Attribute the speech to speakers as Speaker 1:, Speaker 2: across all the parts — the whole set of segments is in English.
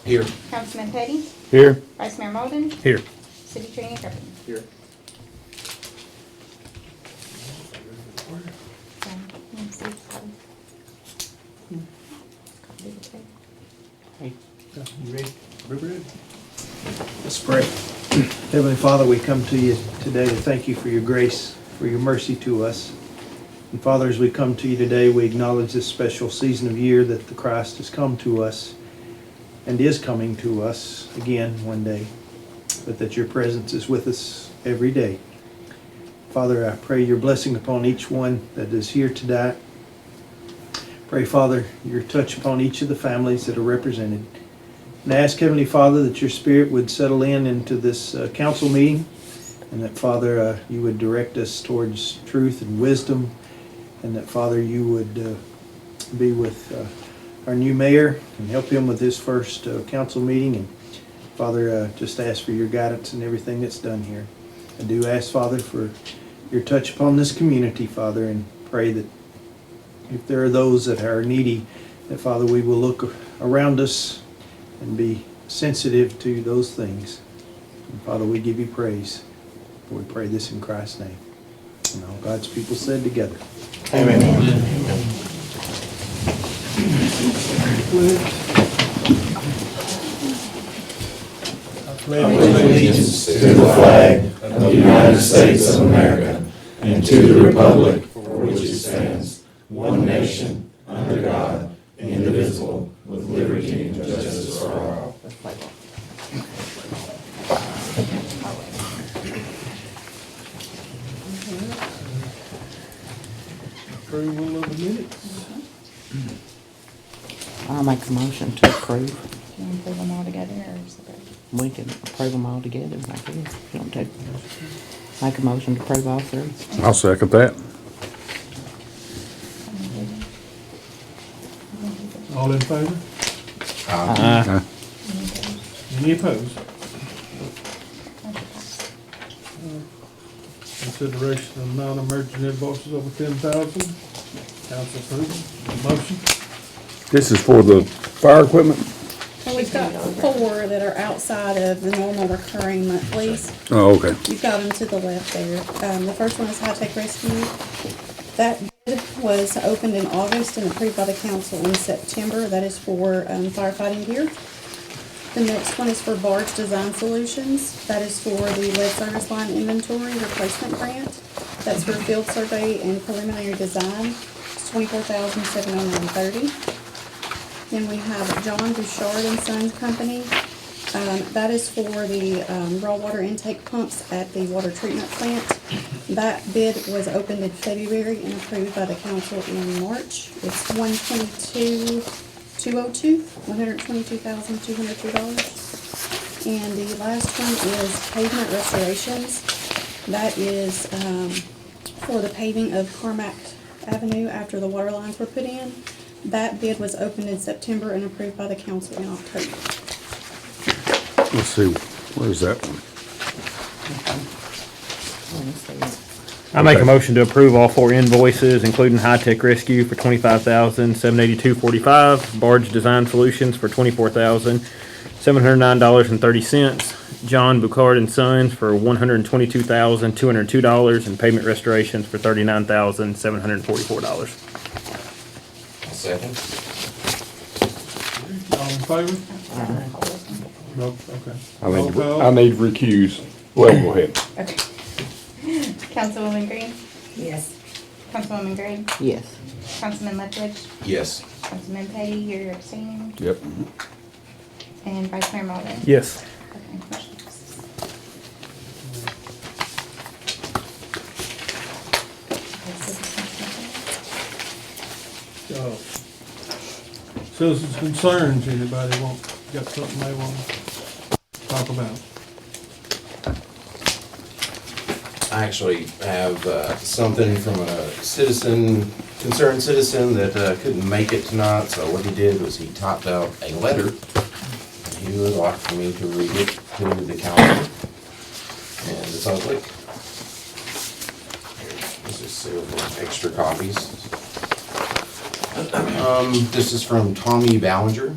Speaker 1: Here.
Speaker 2: Councilman Petty,
Speaker 3: Here.
Speaker 2: Vice Mayor Malden,
Speaker 3: Here.
Speaker 2: City Attorney Griffin.
Speaker 1: Here.
Speaker 3: You ready? Ready?
Speaker 4: Let's pray. Heavenly Father, we come to you today to thank you for your grace, for your mercy to us. And Father, as we come to you today, we acknowledge this special season of year that the Christ has come to us and is coming to us again one day, but that your presence is with us every day. Father, I pray your blessing upon each one that is here today. Pray, Father, your touch upon each of the families that are represented. And I ask, Heavenly Father, that your Spirit would settle into this council meeting, and that, Father, you would direct us towards truth and wisdom, and that, Father, you would be with our new mayor and help him with his first council meeting. And, Father, just ask for your guidance in everything that's done here. I do ask, Father, for your touch upon this community, Father, and pray that if there are those that are needy, that, Father, we will look around us and be sensitive to those things. And Father, we give you praise. We pray this in Christ's name. And all God's people said together.
Speaker 1: Amen.
Speaker 5: I pledge allegiance to the flag of the United States of America and to the republic for which it stands, one nation, under God, indivisible, with liberty and justice for all.
Speaker 3: Approval of the minutes.
Speaker 6: I'll make a motion to approve.
Speaker 2: Do you want to approve them all together or separate?
Speaker 6: We can approve them all together, I guess, if you want to. Make a motion to approve all three.
Speaker 3: I'll second that.
Speaker 5: All in favor?
Speaker 3: Aye.
Speaker 5: Any opposed? Consideration of non-emergent invoices over 10,000. Council approval. Motion.
Speaker 3: This is for the fire equipment?
Speaker 7: Well, we've got 4 that are outside of the normal recurring monthlies.
Speaker 3: Oh, okay.
Speaker 7: You've got them to the left there. The first one is High Tech Rescue. That bid was opened in August and approved by the council in September. That is for firefighting gear. The next one is for Barge Design Solutions. That is for the lead service line inventory replacement grant. That's for field survey and preliminary design. It's $24,709.30. Then we have John Bouchard and Sons Company. That is for the raw water intake pumps at the water treatment plant. That bid was opened in February and approved by the council in March. It's $122,202. And the last one is pavement restorations. That is for the paving of Carmack Avenue after the water lines were put in. That bid was opened in September and approved by the council in October.
Speaker 3: Let's see, where's that one?
Speaker 8: I make a motion to approve all 4 invoices, including High Tech Rescue for $25,782.45, Barge Design Solutions for $24,709.30, John Bouchard and Sons for $122,202, and Pavement Restorations for $39,744.
Speaker 1: Second.
Speaker 5: All in favor? No, okay.
Speaker 3: I
Speaker 5: Roll call.
Speaker 3: need to recuse. Well, go ahead.
Speaker 2: Okay. Councilwoman Green,
Speaker 6: Yes.
Speaker 2: Councilwoman Gray,
Speaker 6: Yes.
Speaker 2: Councilman Ledford,
Speaker 1: Yes.
Speaker 2: Councilman Petty, you're abstaining,
Speaker 3: Yep.
Speaker 2: and Vice Mayor Malden.
Speaker 8: Yes.
Speaker 2: Okay, motion passes.
Speaker 5: Citizens' concerns, anybody got something they want to talk about?
Speaker 1: I actually have something from a concerned citizen that couldn't make it tonight. So what he did was he typed out a letter. He would like for me to read it to the council and the public. This is several extra copies. This is from Tommy Ballinger,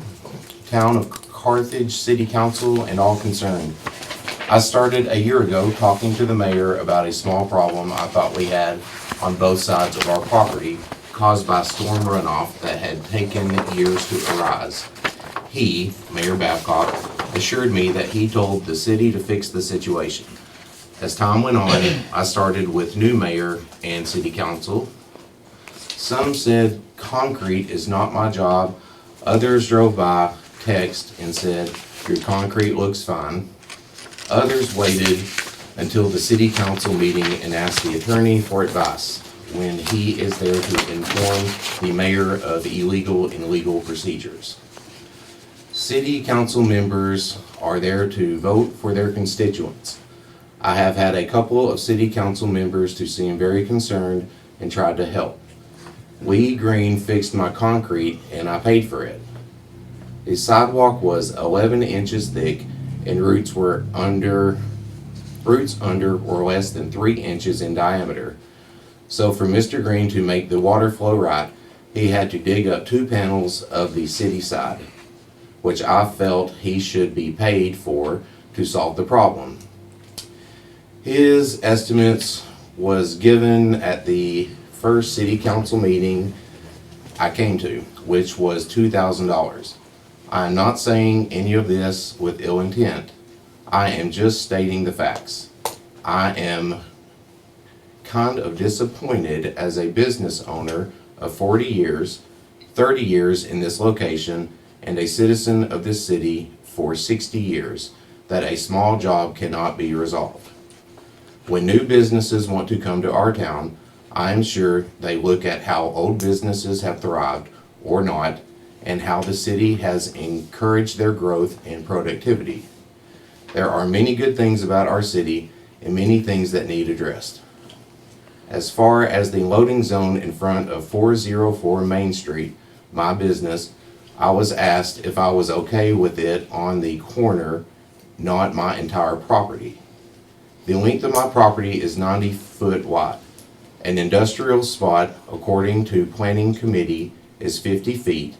Speaker 1: Town of Carthage City Council and all concerned. I started a year ago talking to the mayor about a small problem I thought we had on both sides of our property caused by storm runoff that had taken years to arise. He, Mayor Babcock, assured me that he told the city to fix the situation. As time went on, I started with new mayor and city council. Some said concrete is not my job. Others drove by, text, and said, your concrete looks fine. Others waited until the city council meeting and asked the attorney for advice when he is there to inform the mayor of illegal and legal procedures. City council members are there to vote for their constituents. I have had a couple of city council members to seem very concerned and tried to help. Lee Green fixed my concrete and I paid for it. The sidewalk was 11 inches thick and roots under or less than 3 inches in diameter. So for Mr. Green to make the water flow right, he had to dig up 2 panels of the city side, which I felt he should be paid for to solve the problem. His estimates was given at the first city council meeting I came to, which was $2,000. I am not saying any of this with ill intent. I am just stating the facts. I am kind of disappointed as a business owner of 40 years, 30 years in this location, and a citizen of this city for 60 years, that a small job cannot be resolved. When new businesses want to come to our town, I am sure they look at how old businesses have thrived or not, and how the city has encouraged their growth and productivity. There are many good things about our city and many things that need addressed. As far as the loading zone in front of 404 Main Street, my business, I was asked if I was okay with it on the corner, not my entire property. The length of my property is 90 foot wide. An industrial spot, according to planning committee, is 50 feet.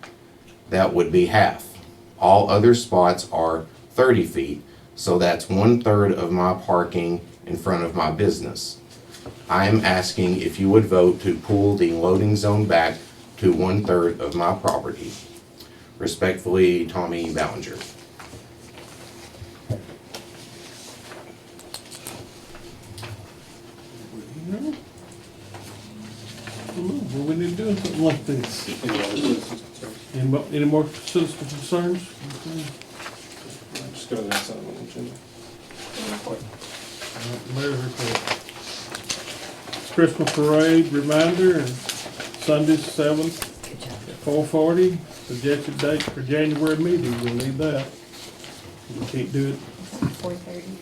Speaker 1: That would be half. All other spots are 30 feet, so that's 1/3 of my parking in front of my business. I am asking if you would vote to pull the loading zone back to 1/3 of my property. Respectfully, Tommy Ballinger.
Speaker 9: Well, we need to do something like this. Any more citizen concerns?
Speaker 5: Just go to that side of the agenda.
Speaker 9: Mayor's report. Christmas parade reminder and Sunday 7th at 4:40. Suggested date for January meeting, we'll need that. We can't do it
Speaker 2: 4:30,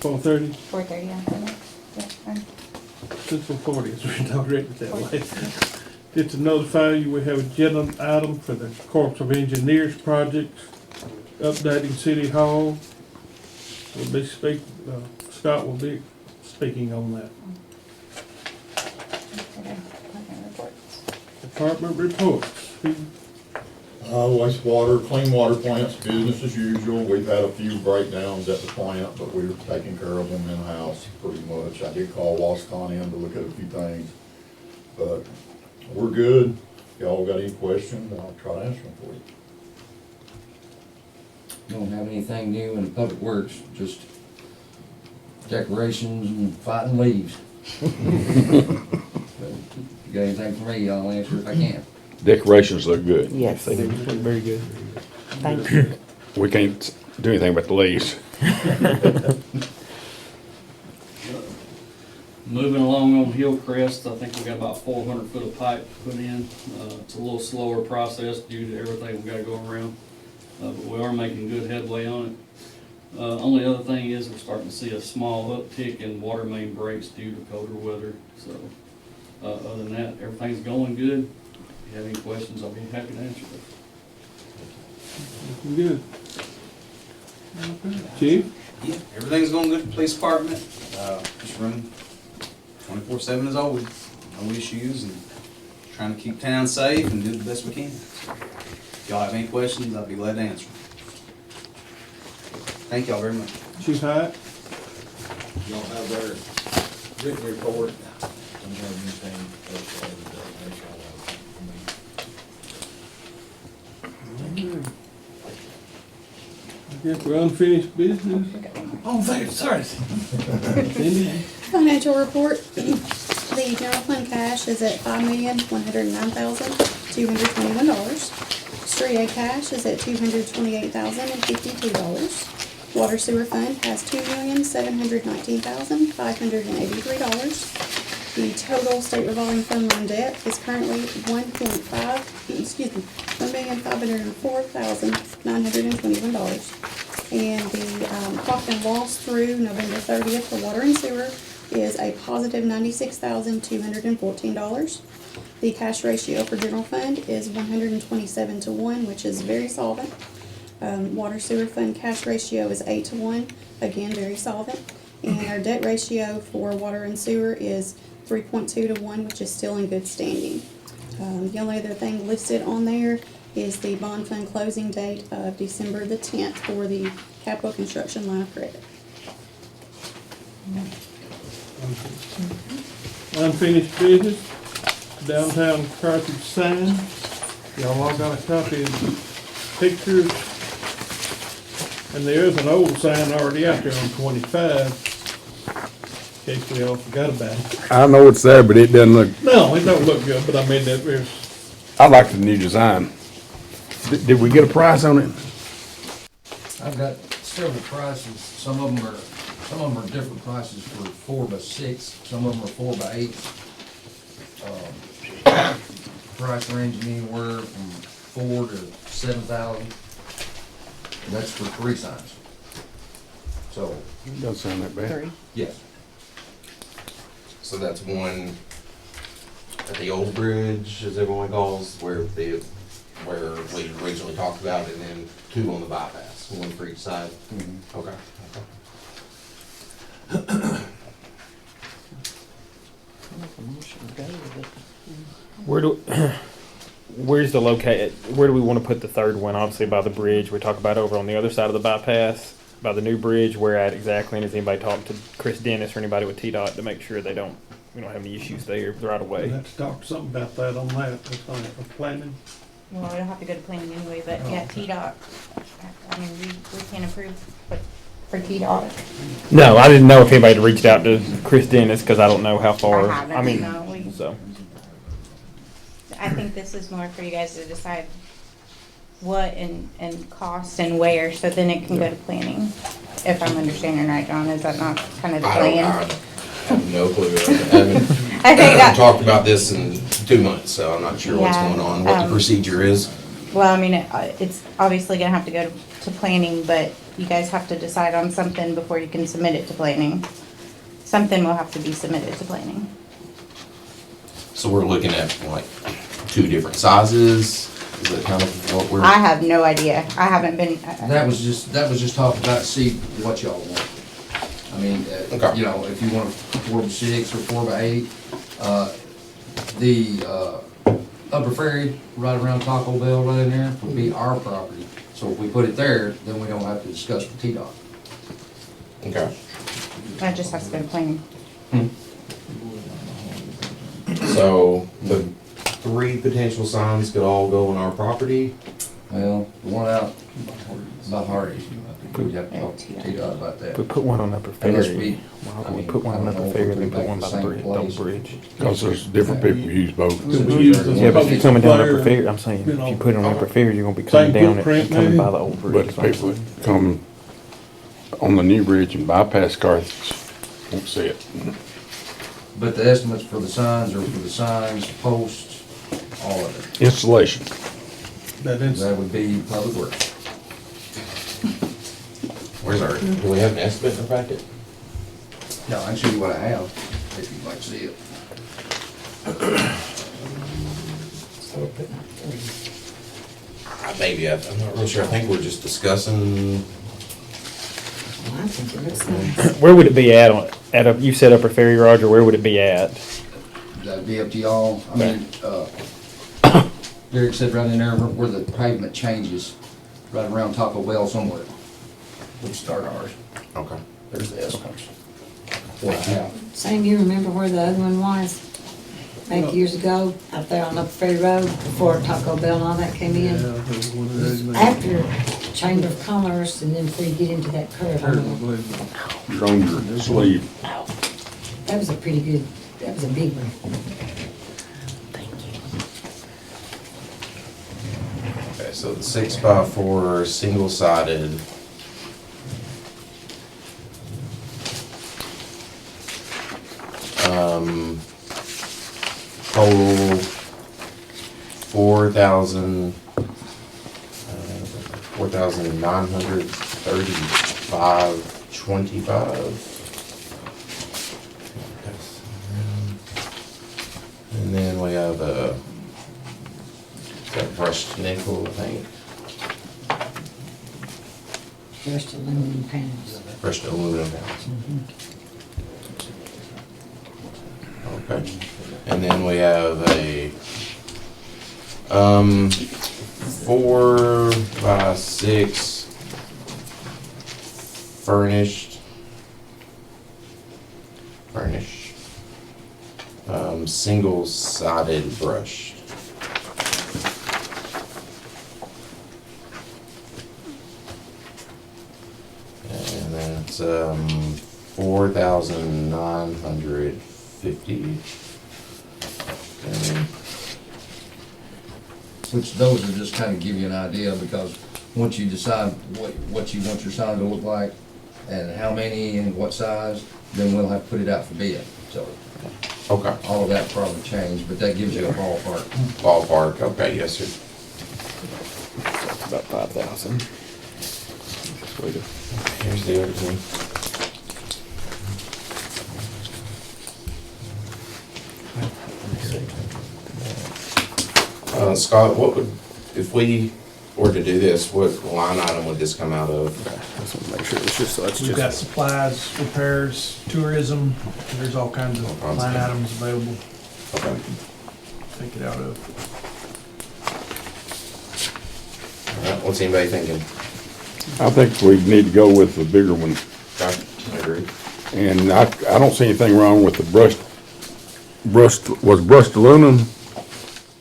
Speaker 9: 4:30,
Speaker 2: 4:30 on Sunday. That's fine.
Speaker 9: since 4:40, it's written already that way. Just to notify you, we have a agenda item for the Corps of Engineers project, updating City Hall. We'll be Scott will be speaking on that.
Speaker 2: Okay, department reports.
Speaker 9: Department reports.
Speaker 10: Wastewater, clean water plants, business as usual. We've had a few breakdowns at the plant, but we're taking care of them in-house pretty much. I did call Wascon in to look at a few things, but we're good. If y'all got any questions, I'll try to answer them for you.
Speaker 11: Don't have anything new in public works, just decorations and fighting leaves. But if you got anything for me, I'll answer if I can.
Speaker 3: Decorations look good.
Speaker 6: Yes,
Speaker 9: They look very good.
Speaker 6: thank you.
Speaker 3: We can't do anything about the leaves.
Speaker 12: Moving along on Hillcrest, I think we got about 400 foot of pipe put in. It's a little slower process due to everything we gotta go around, but we are making good headway on it. Only other thing is we're starting to see a small uptick in water main breaks due to colder weather. So, other than that, everything's going good. If you have any questions, I'll be happy to answer them.
Speaker 9: Good. Chief?
Speaker 13: Yeah, everything's going good at the police department. Just running 24/7 as always. No issues and trying to keep town safe and do the best we can. So, if y'all have any questions, I'll be glad to answer them. Thank y'all very much.
Speaker 9: Chief Hyatt?
Speaker 5: Y'all have their written report.
Speaker 9: I guess we're unfinished business. Oh, thanks, sorry. Cindy?
Speaker 7: Financial report, the general fund cash is at $5,109,221. Street aid cash is at $228,052. Water sewer fund has $2,719,583. The total state revolving fund loan debt is currently $1,504,921. And the profit and loss through November 30th for water and sewer is a positive $96,214. The cash ratio for general fund is 127-1, which is very solvent. Water sewer fund cash ratio is 8-1, again, very solvent. And our debt ratio for water and sewer is 3.2-1, which is still in good standing. The only other thing listed on there is the bond fund closing date of December the 10th for the capital construction line of credit.
Speaker 9: Unfinished business, downtown Carthage sign. Y'all all got a copy of the pictures. And there is an old sign already out there on 25, in case we all forgot about it.
Speaker 3: I know it's there, but it doesn't look,
Speaker 9: No, it don't look good, but I mean, there's,
Speaker 3: I like the new design. Did we get a price on it?
Speaker 11: I've got several prices. Some of them are different prices for 4x6. Some of them are 4x8. Price ranging anywhere from 4 to 7,000. And that's for 3 signs. So,
Speaker 3: Doesn't sound that bad.
Speaker 6: 3.
Speaker 11: yes.
Speaker 1: So that's one at the old bridge, as everyone calls, where we originally talked about, and then 2 on the bypass, one for each side. Okay.
Speaker 8: Where's the where do we want to put the third one? Obviously by the bridge. We talk about over on the other side of the bypass, by the new bridge. Where at exactly? And has anybody talked to Chris Dennis or anybody with TDOT to make sure we don't have any issues there right
Speaker 9: we'll
Speaker 8: away?
Speaker 9: have to talk something about that on that, that's on for planning.
Speaker 2: Well, we don't have to go to planning anyway, but yeah, TDOT, I mean, we can't approve, but for TDOT.
Speaker 8: No, I didn't know if anybody had reached out to Chris Dennis because I don't know how far.
Speaker 2: I haven't,
Speaker 8: I mean,
Speaker 2: no,
Speaker 8: so.
Speaker 2: I think this is more for you guys to decide what and cost and where, so then it can go to planning. If I'm understanding right, John, is that not kind of the plan?
Speaker 1: I have no clue. I
Speaker 2: I think
Speaker 1: haven't
Speaker 2: that,
Speaker 1: talked about this in 2 months, so I'm not sure what's
Speaker 2: Yeah,
Speaker 1: going on, what the procedure is.
Speaker 2: well, I mean, it's obviously gonna have to go to planning, but you guys have to decide on something before you can submit it to planning. Something will have to be submitted to planning.
Speaker 1: So we're looking at like 2 different sizes. Is that kind of what we're?
Speaker 2: I have no idea. I haven't been.
Speaker 11: That was just talked about, see what y'all want. I mean,
Speaker 1: Okay.
Speaker 11: you know, if you want 4x6 or 4x8, the upper ferry right around Taco Bell right in there would be our property. So if we put it there, then we don't have to discuss with TDOT.
Speaker 1: Okay.
Speaker 2: That just has to go to planning.
Speaker 1: So the 3 potential signs could all go on our property.
Speaker 11: Well, the one out by Hardy, we'd have to talk to TDOT about that.
Speaker 8: We put one on Upper
Speaker 11: Unless
Speaker 8: Ferry. Why don't we put one on Upper Ferry and then put one by the double bridge?
Speaker 3: Because there's different people who use both.
Speaker 9: Could we use the
Speaker 8: Yeah, but if you're coming down Upper
Speaker 9: supplier,
Speaker 8: Ferry, I'm saying,
Speaker 9: you
Speaker 8: if
Speaker 9: know,
Speaker 8: you put it on Upper Ferry, you're gonna be coming
Speaker 9: same
Speaker 8: down it
Speaker 9: footprint
Speaker 8: and coming
Speaker 9: maybe?
Speaker 8: by the old bridge.
Speaker 3: But the people that come on the new bridge and bypass Carthage won't see it.
Speaker 11: But the estimates for the signs are for the signs, posts, all of it.
Speaker 3: Installation.
Speaker 9: That is,
Speaker 11: That would be public works.
Speaker 1: Where's our, do we have an estimate in our packet?
Speaker 11: No, I can show you what I have, if you'd like to see it.
Speaker 1: Maybe, I'm not real sure. I think we're just discussing.
Speaker 8: Where would it be at you said Upper Ferry, Roger, where would it be at?
Speaker 11: That'd be up to y'all. I mean, Derek said right in there where the pavement changes, right around Taco Bell somewhere. we start ours.
Speaker 1: Okay.
Speaker 11: There's the estimates.
Speaker 14: Sam, you remember where the other one was? Back years ago, out there on Upper Ferry Road, before Taco Bell and all that came in? After Chamber of Commerce, and then before you get into that curve.
Speaker 3: You're on your sleeve.
Speaker 14: That was a pretty good, that was a big one.
Speaker 1: Okay, so the 6x4 single-sided. Total 4,935.25. And then we have a brushed nickel, I think.
Speaker 14: Brushed aluminum panels.
Speaker 1: Brushed aluminum panels. Okay. And then we have a 4x6 furnished single-sided brushed. And that's 4,950. Okay.
Speaker 11: Which those are just kind of give you an idea, because once you decide what you want your sign to look like, and how many and what size, then we'll have to put it out for bid, so.
Speaker 1: Okay.
Speaker 11: All of that probably changed, but that gives you a ballpark.
Speaker 1: Ballpark, okay, yes, sir.
Speaker 8: About 5,000.
Speaker 1: Here's the other one. Scott, what would, if we were to do this, what line item would this come out of?
Speaker 8: I just want to make sure it's just, so it's
Speaker 4: We've got
Speaker 8: just,
Speaker 4: supplies, repairs, tourism, there's all kinds of line items available.
Speaker 1: Okay.
Speaker 4: Take it out of.
Speaker 1: All right, what's anybody thinking?
Speaker 3: I think we need to go with the bigger one.
Speaker 1: Okay, I agree.
Speaker 3: And I don't see anything wrong with the brushed aluminum?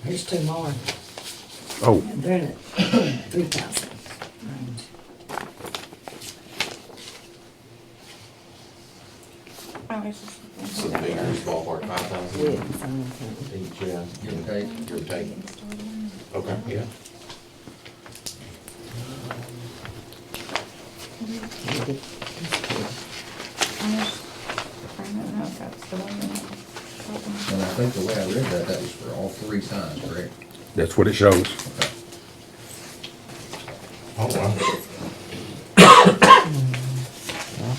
Speaker 14: Here's two more.
Speaker 3: Oh,
Speaker 14: They're in it, 3,000 range.
Speaker 1: So the bigger is ballpark 5,000
Speaker 14: Yeah,
Speaker 1: each, yeah.
Speaker 11: Give or take.
Speaker 1: Give or take. Okay, yeah.
Speaker 2: I don't know if that's the one.
Speaker 11: And I think the way I read that, that was for all three signs, correct?
Speaker 3: that's what it shows.
Speaker 11: Okay.
Speaker 1: Oh, wow.
Speaker 8: I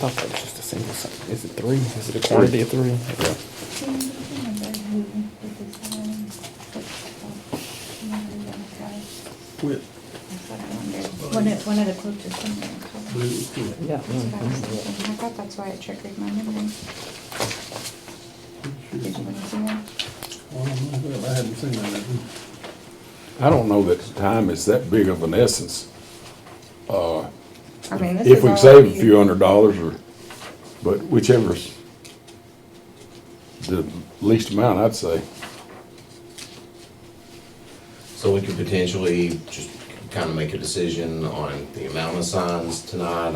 Speaker 8: thought that was just a single sign. Is it three? Is it a quantity of three? Okay.
Speaker 9: With
Speaker 2: One of the quotes is in there.
Speaker 9: blue.
Speaker 6: Yeah,
Speaker 2: I thought that's why it triggered my memory. Did you want to see that?
Speaker 9: Well, I hadn't seen that.
Speaker 3: I don't know that time is that big of an essence.
Speaker 2: I mean, this
Speaker 3: If
Speaker 2: is
Speaker 3: we
Speaker 2: all
Speaker 3: save a
Speaker 2: you-
Speaker 3: few $100s but whichever's the least amount, I'd say.
Speaker 1: So we could potentially just kind of make a decision on the amount of signs tonight.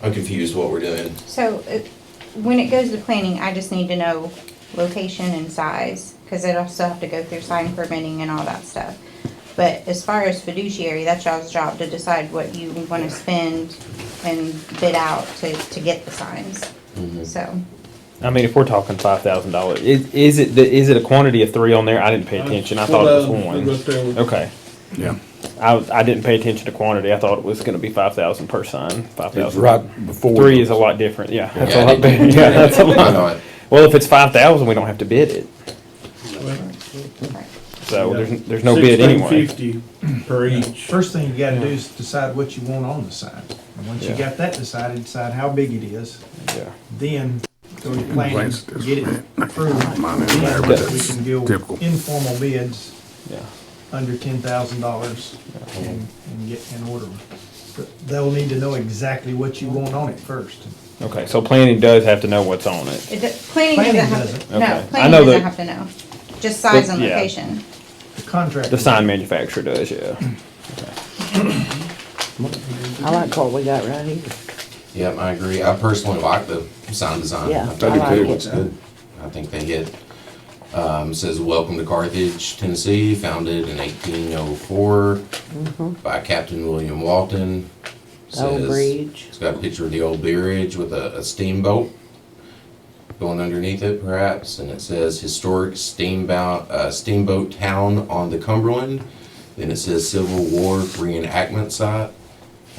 Speaker 1: I'm confused what we're doing.
Speaker 2: So, when it goes to planning, I just need to know location and size, because it'll still have to go through sign permitting and all that stuff. But as far as fiduciary, that's y'all's job to decide what you want to spend and bid out to get the signs. So,
Speaker 8: I mean, if we're talking $5,000, is it a quantity of three on there? I didn't pay attention. I thought it was one. Okay.
Speaker 3: Yeah.
Speaker 8: I didn't pay attention to quantity. I thought it was going to be 5,000 per sign. 5,000.
Speaker 3: It's right before.
Speaker 8: Three is a lot different. Yeah, that's
Speaker 1: Yeah,
Speaker 8: a lot bigger. Yeah, that's a
Speaker 1: I know
Speaker 8: lot.
Speaker 1: it.
Speaker 8: Well, if it's 5,000, we don't have to bid it. So there's no bid anyway.
Speaker 9: $16.50 per each.
Speaker 4: First thing you gotta do is decide what you want on the sign. And once you
Speaker 8: Yeah.
Speaker 4: got that decided, decide how big it is.
Speaker 8: Yeah.
Speaker 4: Then go to planning,
Speaker 3: Plans this
Speaker 4: get it approved.
Speaker 3: Mine is
Speaker 4: Then
Speaker 3: there,
Speaker 4: we
Speaker 3: but
Speaker 4: can
Speaker 3: that's
Speaker 4: do
Speaker 3: typical.
Speaker 4: informal bids
Speaker 8: Yeah.
Speaker 4: under $10,000 and get an order. they'll need to know exactly what you want on it first.
Speaker 8: Okay, so planning does have to know what's on it.
Speaker 2: Planning
Speaker 4: Planning
Speaker 2: doesn't have
Speaker 4: doesn't.
Speaker 2: to,
Speaker 8: Okay.
Speaker 2: no,
Speaker 8: I
Speaker 2: planning
Speaker 8: know
Speaker 2: doesn't
Speaker 8: that-
Speaker 2: have to know. Just size and
Speaker 8: Yeah.
Speaker 2: location.
Speaker 4: The contract.
Speaker 8: The sign manufacturer does, yeah.
Speaker 6: I like what we got right here.
Speaker 1: Yep, I agree. I personally like the sign design.
Speaker 6: Yeah,
Speaker 1: I think
Speaker 6: I like
Speaker 1: it
Speaker 6: it.
Speaker 1: looks good. I think they hit, says, "Welcome to Carthage, Tennessee, founded in 1804 by Captain William Walton."
Speaker 6: The old
Speaker 1: Says-
Speaker 6: bridge.
Speaker 1: It's got a picture of the old bridge with a steamboat going underneath it, perhaps, and it says historic steamboat town on the Cumberland. Then it says Civil War reenactment site,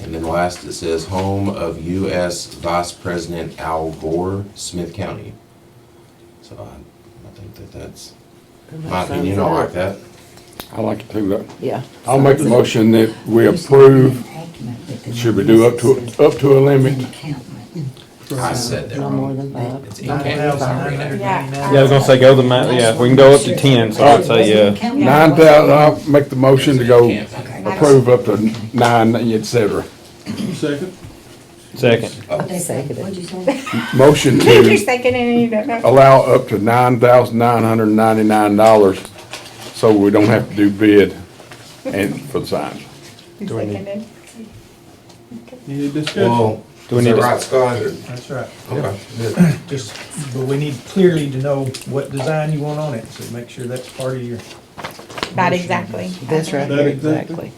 Speaker 1: and then last it says home of U.S. Vice President Al Gore, Smith County. So I think that's my opinion. I like that.
Speaker 3: I like it too, though.
Speaker 6: Yeah.
Speaker 3: I'll make the motion that we approve. Should we do up to a limit?
Speaker 1: I said that
Speaker 6: No more
Speaker 1: wrong.
Speaker 6: than five.
Speaker 1: It's 8,000. Sorry.
Speaker 2: Yeah.
Speaker 8: Yeah, I was gonna say go yeah, we can go up to 10, so I'd say, yeah.
Speaker 3: 9,000, I'll make the motion to go approve up to 9, et cetera.
Speaker 9: Second?
Speaker 8: Second.
Speaker 6: Second.
Speaker 3: Motion
Speaker 2: You're
Speaker 3: to
Speaker 2: second and you don't know.
Speaker 3: allow up to $9,999, so we don't have to do bid and for the signs.
Speaker 2: You
Speaker 8: Do we need-
Speaker 2: seconded.
Speaker 9: Any discussion?
Speaker 1: Well,
Speaker 8: Do we
Speaker 1: is
Speaker 8: need
Speaker 1: that
Speaker 8: to-
Speaker 1: right, Scott? or-
Speaker 4: That's right.
Speaker 1: Okay, good.
Speaker 4: Just, but we need clearly to know what design you want on it, so make sure that's part of your.
Speaker 2: That exactly.
Speaker 6: That's right
Speaker 9: That
Speaker 6: here,
Speaker 9: exactly.
Speaker 6: exactly.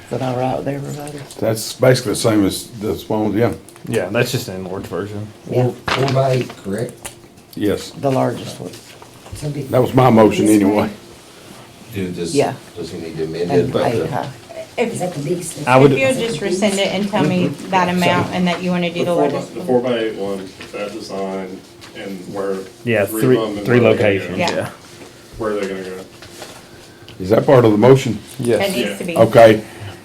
Speaker 6: Is that all right with everybody?
Speaker 3: That's basically the same as this one, yeah.
Speaker 8: Yeah, that's just an enlarged version.
Speaker 6: Yeah,
Speaker 11: 4x8, correct?
Speaker 3: Yes,
Speaker 6: the largest one.
Speaker 3: that was my motion anyway.
Speaker 1: Does
Speaker 6: Yeah.
Speaker 1: he need to amend it?
Speaker 6: And
Speaker 1: But,
Speaker 6: 8 high.
Speaker 2: If,
Speaker 8: I would,
Speaker 2: if you'll just rescind it and tell me that amount and that you wanna do the largest.
Speaker 15: The 4x8 one, that design, and where.
Speaker 8: yeah,
Speaker 15: of them
Speaker 8: three
Speaker 15: and where they're
Speaker 8: locations,
Speaker 15: gonna
Speaker 2: Yeah.
Speaker 8: yeah.
Speaker 15: go. Where are they gonna go?
Speaker 3: Is that part of the motion?
Speaker 2: It
Speaker 8: Yes.
Speaker 2: needs to be.
Speaker 3: Okay,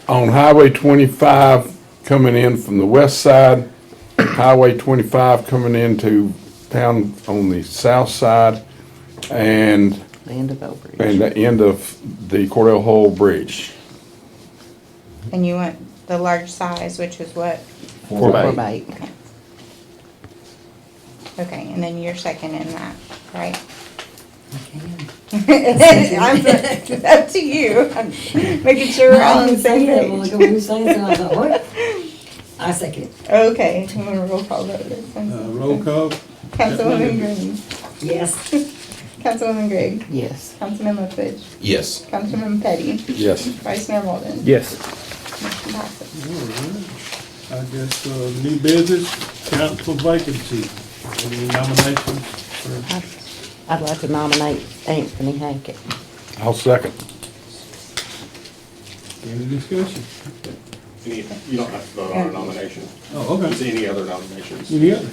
Speaker 3: on Highway 25 coming in from the west side, Highway 25 coming into town on the south side, and
Speaker 6: The end of Oak Ridge.
Speaker 3: the end of the Cordell Hole Bridge.
Speaker 2: And you want the large size, which is what?
Speaker 6: 4x8.
Speaker 2: Okay, and then you're second in that, right?
Speaker 14: I
Speaker 2: I'm, it's up to you. I'm making sure we're all on the same page.
Speaker 14: I second it.
Speaker 2: Okay, I'm gonna roll call vote this one.
Speaker 9: Roll call.
Speaker 2: Councilwoman Green,
Speaker 14: Yes.
Speaker 2: Councilwoman Gregg,
Speaker 6: Yes.
Speaker 2: Councilman Lithridge,
Speaker 1: yes.
Speaker 2: Councilman Petty,
Speaker 3: Yes.
Speaker 2: Vice Mayor Walden.
Speaker 8: Yes.
Speaker 2: Motion passes.
Speaker 9: I guess, new business, council vacancy. Any nominations for?
Speaker 6: I'd like to nominate Anthony Hackett.
Speaker 3: I'll second.
Speaker 9: Any discussion?
Speaker 15: You don't have to vote on a nomination.
Speaker 9: Oh,
Speaker 15: It's
Speaker 9: okay.
Speaker 15: any other nominations.
Speaker 9: Any other?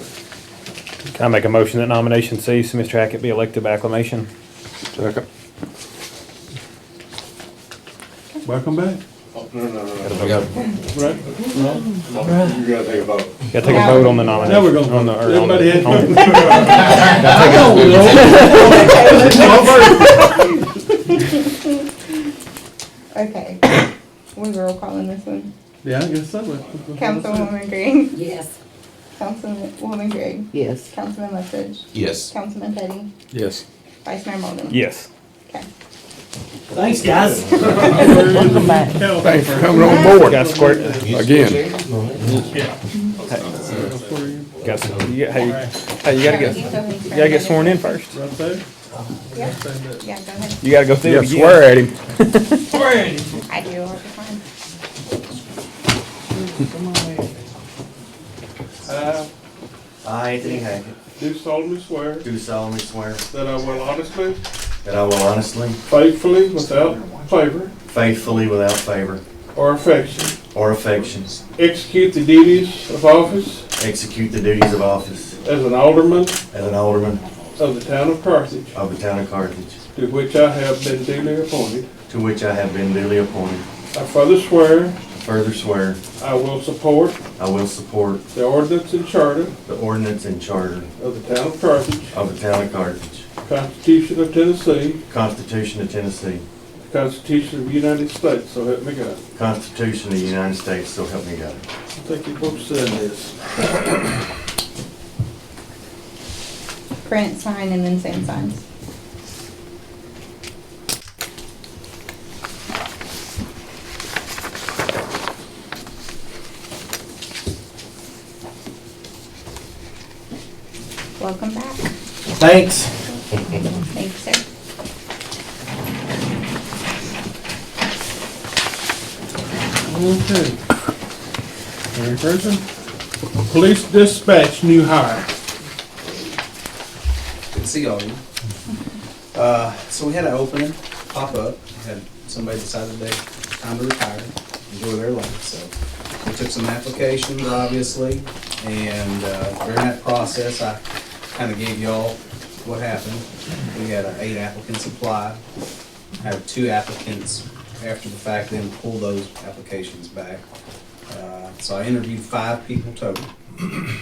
Speaker 8: Can I make a motion that nomination cease, Mr. Hackett be elected by acclamation?
Speaker 3: Second.
Speaker 9: Welcome back.
Speaker 15: Oh, no.
Speaker 1: We got-
Speaker 9: Right?
Speaker 15: You gotta take a vote.
Speaker 8: Gotta take a vote on the nomination.
Speaker 9: Now we're gonna
Speaker 8: on the-
Speaker 9: vote.
Speaker 8: or on the-
Speaker 9: Everybody had-
Speaker 8: on-
Speaker 2: Okay, we roll calling this one.
Speaker 9: Yeah, I guess so.
Speaker 2: Councilwoman Green,
Speaker 14: Yes.
Speaker 2: Councilwoman Gregg,
Speaker 6: Yes.
Speaker 2: Councilman Lithridge,
Speaker 1: Yes.
Speaker 2: Councilman Petty,
Speaker 3: Yes.
Speaker 2: Vice Mayor Walden.
Speaker 8: Yes.
Speaker 2: Okay.
Speaker 14: Thanks, guys.
Speaker 6: Welcome back.
Speaker 3: Thanks for coming on board.
Speaker 8: Got square,
Speaker 3: Again.
Speaker 8: got, you, hey, you gotta get, you gotta get sworn in first.
Speaker 9: Right there?
Speaker 2: Yeah, yeah, go ahead.
Speaker 8: You gotta go through
Speaker 3: You
Speaker 8: it
Speaker 3: gotta
Speaker 8: again.
Speaker 3: swear at him.
Speaker 2: I do all the time.
Speaker 9: I,
Speaker 5: Anthony Hackett,
Speaker 9: do solemnly swear
Speaker 5: do solemnly swear
Speaker 9: that I will honestly,
Speaker 5: that I will honestly,
Speaker 9: faithfully, without favor
Speaker 5: faithfully, without favor
Speaker 9: or affection,
Speaker 5: or affection,
Speaker 9: execute the duties of office
Speaker 5: execute the duties of office
Speaker 9: as an alderman
Speaker 5: as an alderman
Speaker 9: of the town of Carthage,
Speaker 5: of the town of Carthage,
Speaker 9: to which I have been duly appointed.
Speaker 5: to which I have been duly appointed.
Speaker 9: I further swear
Speaker 5: I further swear
Speaker 9: I will support
Speaker 5: I will support
Speaker 9: the ordinance and charter
Speaker 5: the ordinance and charter
Speaker 9: of the town of Carthage,
Speaker 5: of the town of Carthage,
Speaker 9: Constitution of Tennessee,
Speaker 5: Constitution of Tennessee,
Speaker 9: the Constitution of the United States, so help me God.
Speaker 5: Constitution of the United States, so help me God.
Speaker 9: I think you both said this.
Speaker 2: Print, sign, and then Sam signs. Welcome back.
Speaker 1: Thanks.
Speaker 2: Thanks, sir.
Speaker 9: Okay. Any person? Police dispatch new hire.
Speaker 13: Good to see all of you. So we had an opening pop up. We had somebody decided they time to retire, enjoy their life. So we took some applications, obviously, and during that process, I kind of gave y'all what happened. We had 8 applicants apply. Had 2 applicants after the fact, then pull those applications back. So I interviewed 5 people total,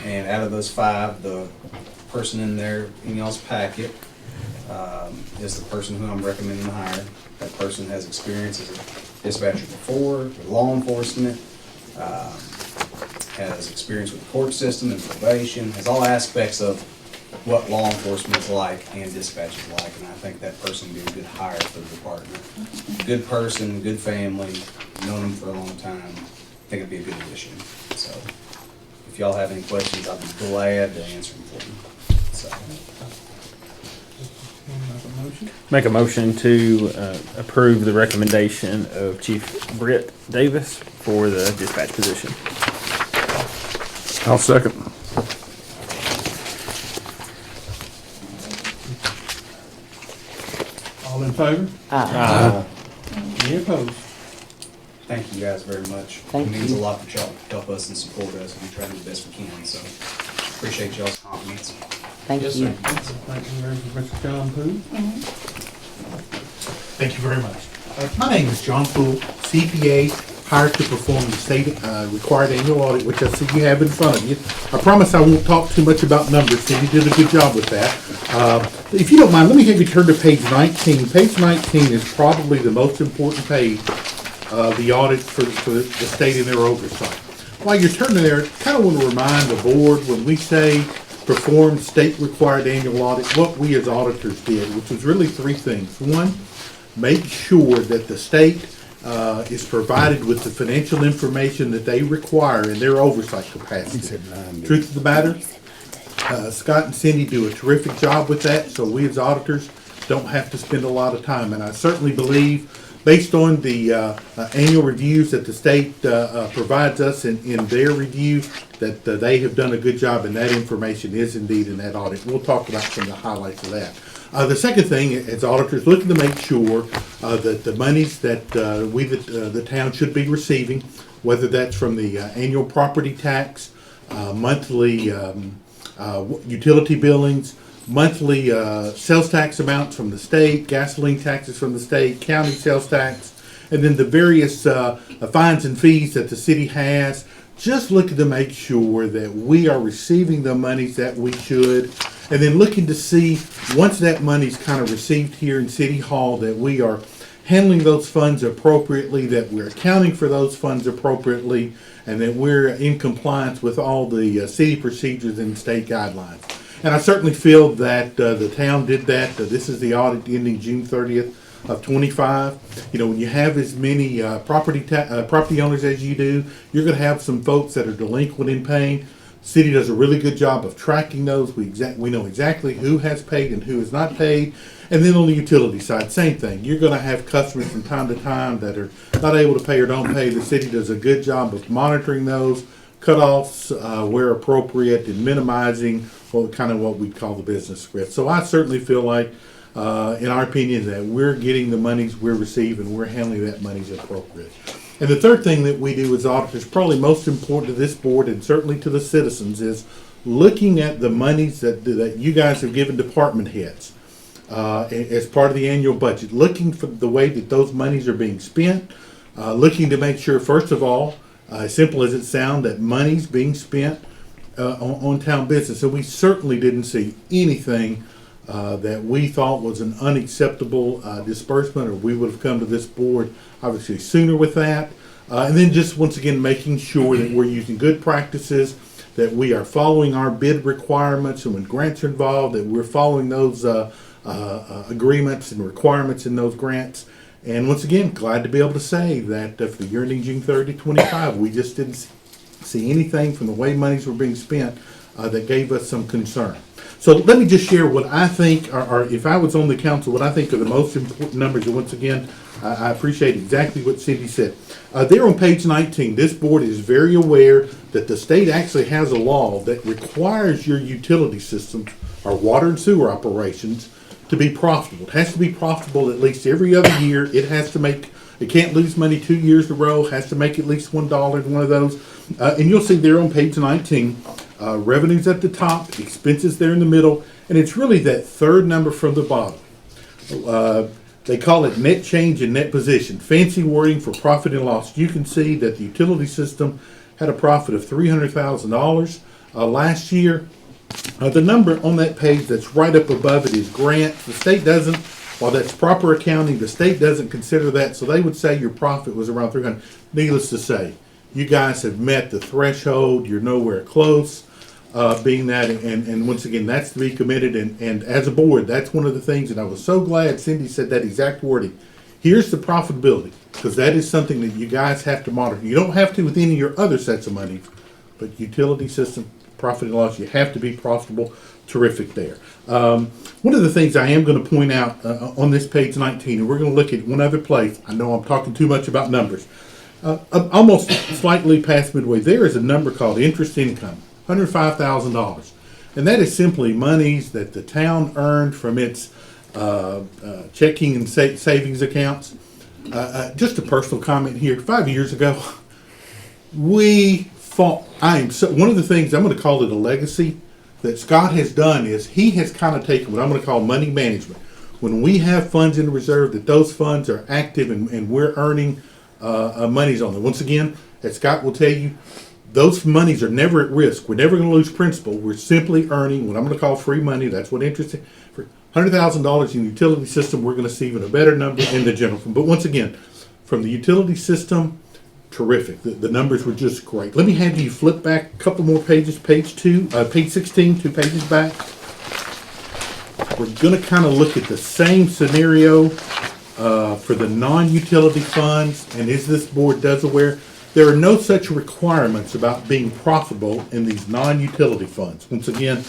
Speaker 13: and out of those 5, the person in there in y'all's packet is the person who I'm recommending to hire. That person has experience as a dispatcher before, with law enforcement, has experience with the court system and probation, has all aspects of what law enforcement is like and dispatch is like, and I think that person would be a good hire for the department. Good person, good family, known them for a long time. I think it'd be a good addition. So, if y'all have any questions, I'll be glad to answer them for you. So,
Speaker 8: Make a motion to approve the recommendation of Chief Britt Davis for the dispatch position.
Speaker 3: I'll second.
Speaker 9: All in favor?
Speaker 8: Aye.
Speaker 9: Any opposed?
Speaker 13: thank you guys very much.
Speaker 6: Thank
Speaker 13: It means
Speaker 6: you.
Speaker 13: a lot that y'all help us and support us, and we try to do the best we can, so appreciate y'all's confidence.
Speaker 6: Thank
Speaker 1: Yes,
Speaker 6: you.
Speaker 1: sir.
Speaker 9: Thank you, Mr. John Poole.
Speaker 16: Thank you very much. My name is John Poole, CPA, hired to perform the state required annual audit, which I see you have in front of you. I promise I won't talk too much about numbers, so you did a good job with that. If you don't mind, let me have you turn to page 19. Page 19 is probably the most important page of the audit for the state and their oversight. While you're turning there, I kind of want to remind the board, when we say perform state required annual audit, what we as auditors did, which was really 3 things. One, make sure that the state is provided with the financial information that they require in their oversight capacity. Truth of the matter, Scott and Cindy do a terrific job with that, so we as auditors don't have to spend a lot of time. And I certainly believe, based on the annual reviews that the state provides us in their review, that they have done a good job, and that information is indeed in that audit. We'll talk about some of the highlights of that. The second thing, as auditors, looking to make sure that the monies that the town should be receiving, whether that's from the annual property tax, monthly utility billings, monthly sales tax amounts from the state, gasoline taxes from the state, county sales tax, and then the various fines and fees that the city has, just looking to make sure that we are receiving the monies that we should. And then looking to see, once that money's kind of received here in City Hall, that we are handling those funds appropriately, that we're accounting for those funds appropriately, and that we're in compliance with all the city procedures and state guidelines. And I certainly feel that the town did that. This is the audit ending June 30th of 25. You know, when you have as many property owners as you do, you're going to have some folks that are delinquent in paying. City does a really good job of tracking those. We know exactly who has paid and who has not paid. And then on the utility side, same thing. You're going to have customers from time to time that are not able to pay or don't pay. The city does a good job of monitoring those cutoffs where appropriate and minimizing what we call the business risk. So I certainly feel like, in our opinion, that we're getting the monies we're receiving, we're handling that money as appropriate. And the third thing that we do as auditors, probably most important to this board and certainly to the citizens, is looking at the monies that you guys have given department heads as part of the annual budget, looking for the way that those monies are being spent, looking to make sure, first of all, as simple as it sounds, that money's being spent on town business. And we certainly didn't see anything that we thought was an unacceptable disbursement, or we would have come to this board obviously sooner with that. And then just once again making sure that we're using good practices, that we are following our bid requirements, and when grants are involved, that we're following those agreements and requirements in those grants. And once again, glad to be able to say that for the year ending June 30, 25, we just didn't see anything from the way monies were being spent that gave us some concern. So let me just share what I think are, if I was on the council, what I think are the most important numbers. And once again, I appreciate exactly what Cindy said. There on page 19, this board is very aware that the state actually has a law that requires your utility systems, or water and sewer operations, to be profitable. It has to be profitable at least every other year. It has to make, it can't lose money 2 years in a row, has to make at least $1 in one of those. And you'll see there on page 19, revenues at the top, expenses there in the middle, and it's really that third number from the bottom. They call it net change and net position. Fancy wording for profit and loss. You can see that the utility system had a profit of $300,000 last year. The number on that page that's right up above it is grants. The state doesn't, while that's proper accounting, the state doesn't consider that, so they would say your profit was around 300. Needless to say, you guys have met the threshold. You're nowhere close. Being that, and once again, that's to be committed, and as a board, that's one of the things, and I was so glad Cindy said that exact wording. Here's the profitability, because that is something that you guys have to monitor. You don't have to with any of your other sets of money, but utility system, profit and loss, you have to be profitable. Terrific there. One of the things I am going to point out on this page 19, and we're going to look at one other place. I know I'm talking too much about numbers. Almost slightly past midway, there is a number called interest income. $105,000, and that is simply monies that the town earned from its checking and savings accounts. Just a personal comment here. 5 years ago, we fought. One of the things I'm going to call it a legacy that Scott has done is he has kind of taken what I'm going to call money management. When we have funds in reserve, that those funds are active and we're earning monies on them. Once again, as Scott will tell you, those monies are never at risk. We're never going to lose principal. We're simply earning what I'm going to call free money. That's what interest is. For $100,000 in the utility system, we're going to see even a better number in the general fund. But once again, from the utility system, terrific. The numbers were just great. Let me have you flip back a couple more pages. Page 16, 2 pages back. We're going to kind of look at the same scenario for the non-utility funds. And as this board does aware, there are no such requirements about being profitable in these non-utility funds. Once again,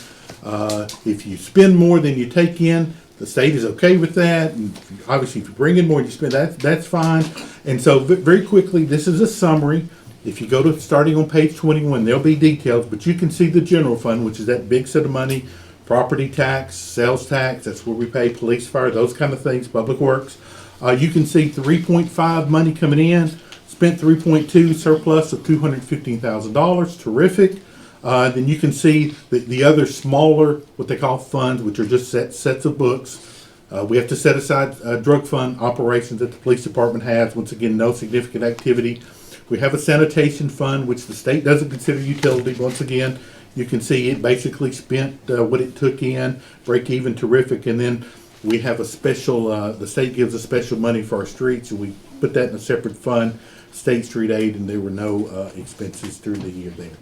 Speaker 16: if you spend more than you take in, the state is okay with that. And obviously, if you bring in more than you spend, that's fine. And so very quickly, this is a summary. If you go to starting on page 21, there'll be details, but you can see the general fund, which is that big set of money, property tax, sales tax, that's where we pay police, fire, those kind of things, public works. You can see 3.5 money coming in. Spent 3.2, surplus of $215,000. Terrific. Then you can see the other smaller, what they call funds, which are just sets of books. We have to set aside drug fund operations that the police department has. Once again, no significant activity. We have a sanitation fund, which the state doesn't consider utility. Once again, you can see it basically spent what it took in, break even, terrific. And then we have a special, the state gives us special money for our streets, and we put that in a separate fund. State Street Aid, and there were no expenses through the year there.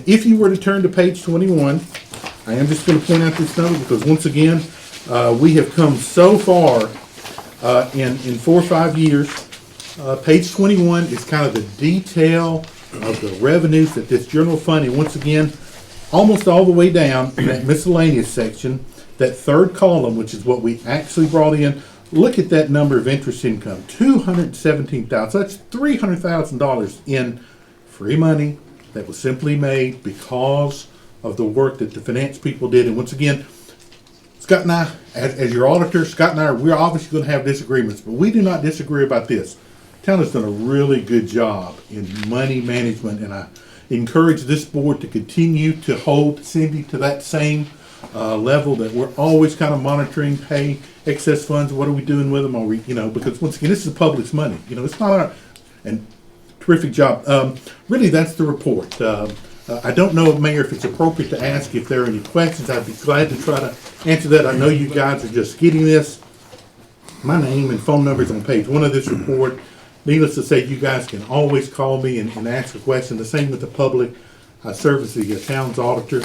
Speaker 16: If you were to turn to page 21, I am just going to point out this number because once again, we have come so far in 4 or 5 years. Page 21 is kind of the detail of the revenues that this general fund, and once again, almost all the way down in that miscellaneous section, that third column, which is what we actually brought in. Look at that number of interest income, $217,000. That's $300,000 in free money that was simply made because of the work that the finance people did. And once again, Scott and I, as your auditor, Scott and I, we're obviously going to have disagreements, but we do not disagree about this. The town has done a really good job in money management, and I encourage this board to continue to hold Cindy to that same level, that we're always kind of monitoring, hey, excess funds, what are we doing with them? Are we, because once again, this is the public's money. It's not our, and terrific job. Really, that's the report. I don't know, Mayor, if it's appropriate to ask if there are any questions. I'd be glad to try to answer that. I know you guys are just getting this. My name and phone number is on page 1 of this report. Needless to say, you guys can always call me and ask a question. The same with the public. I serve as the town's auditor,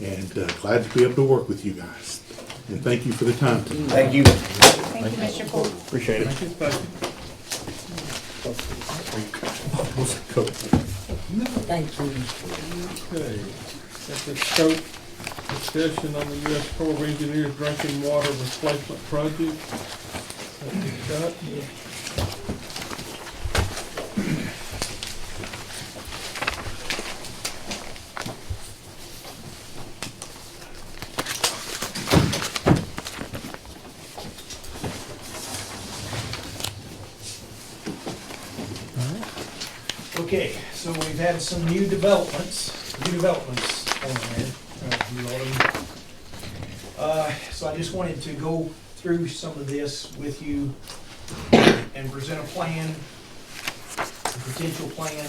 Speaker 16: and glad to be able to work with you guys. And thank you for the time tonight.
Speaker 4: Thank you.
Speaker 2: Thank you, Mr. Cole.
Speaker 8: Appreciate it.
Speaker 14: Thank you.
Speaker 9: Okay, that's a scope discussion on the U.S. Corps of Engineers drinking water replacement project. Thank you, Scott.
Speaker 4: Okay, so we've had some new developments on there. So I just wanted to go through some of this with you and present a plan, a potential plan.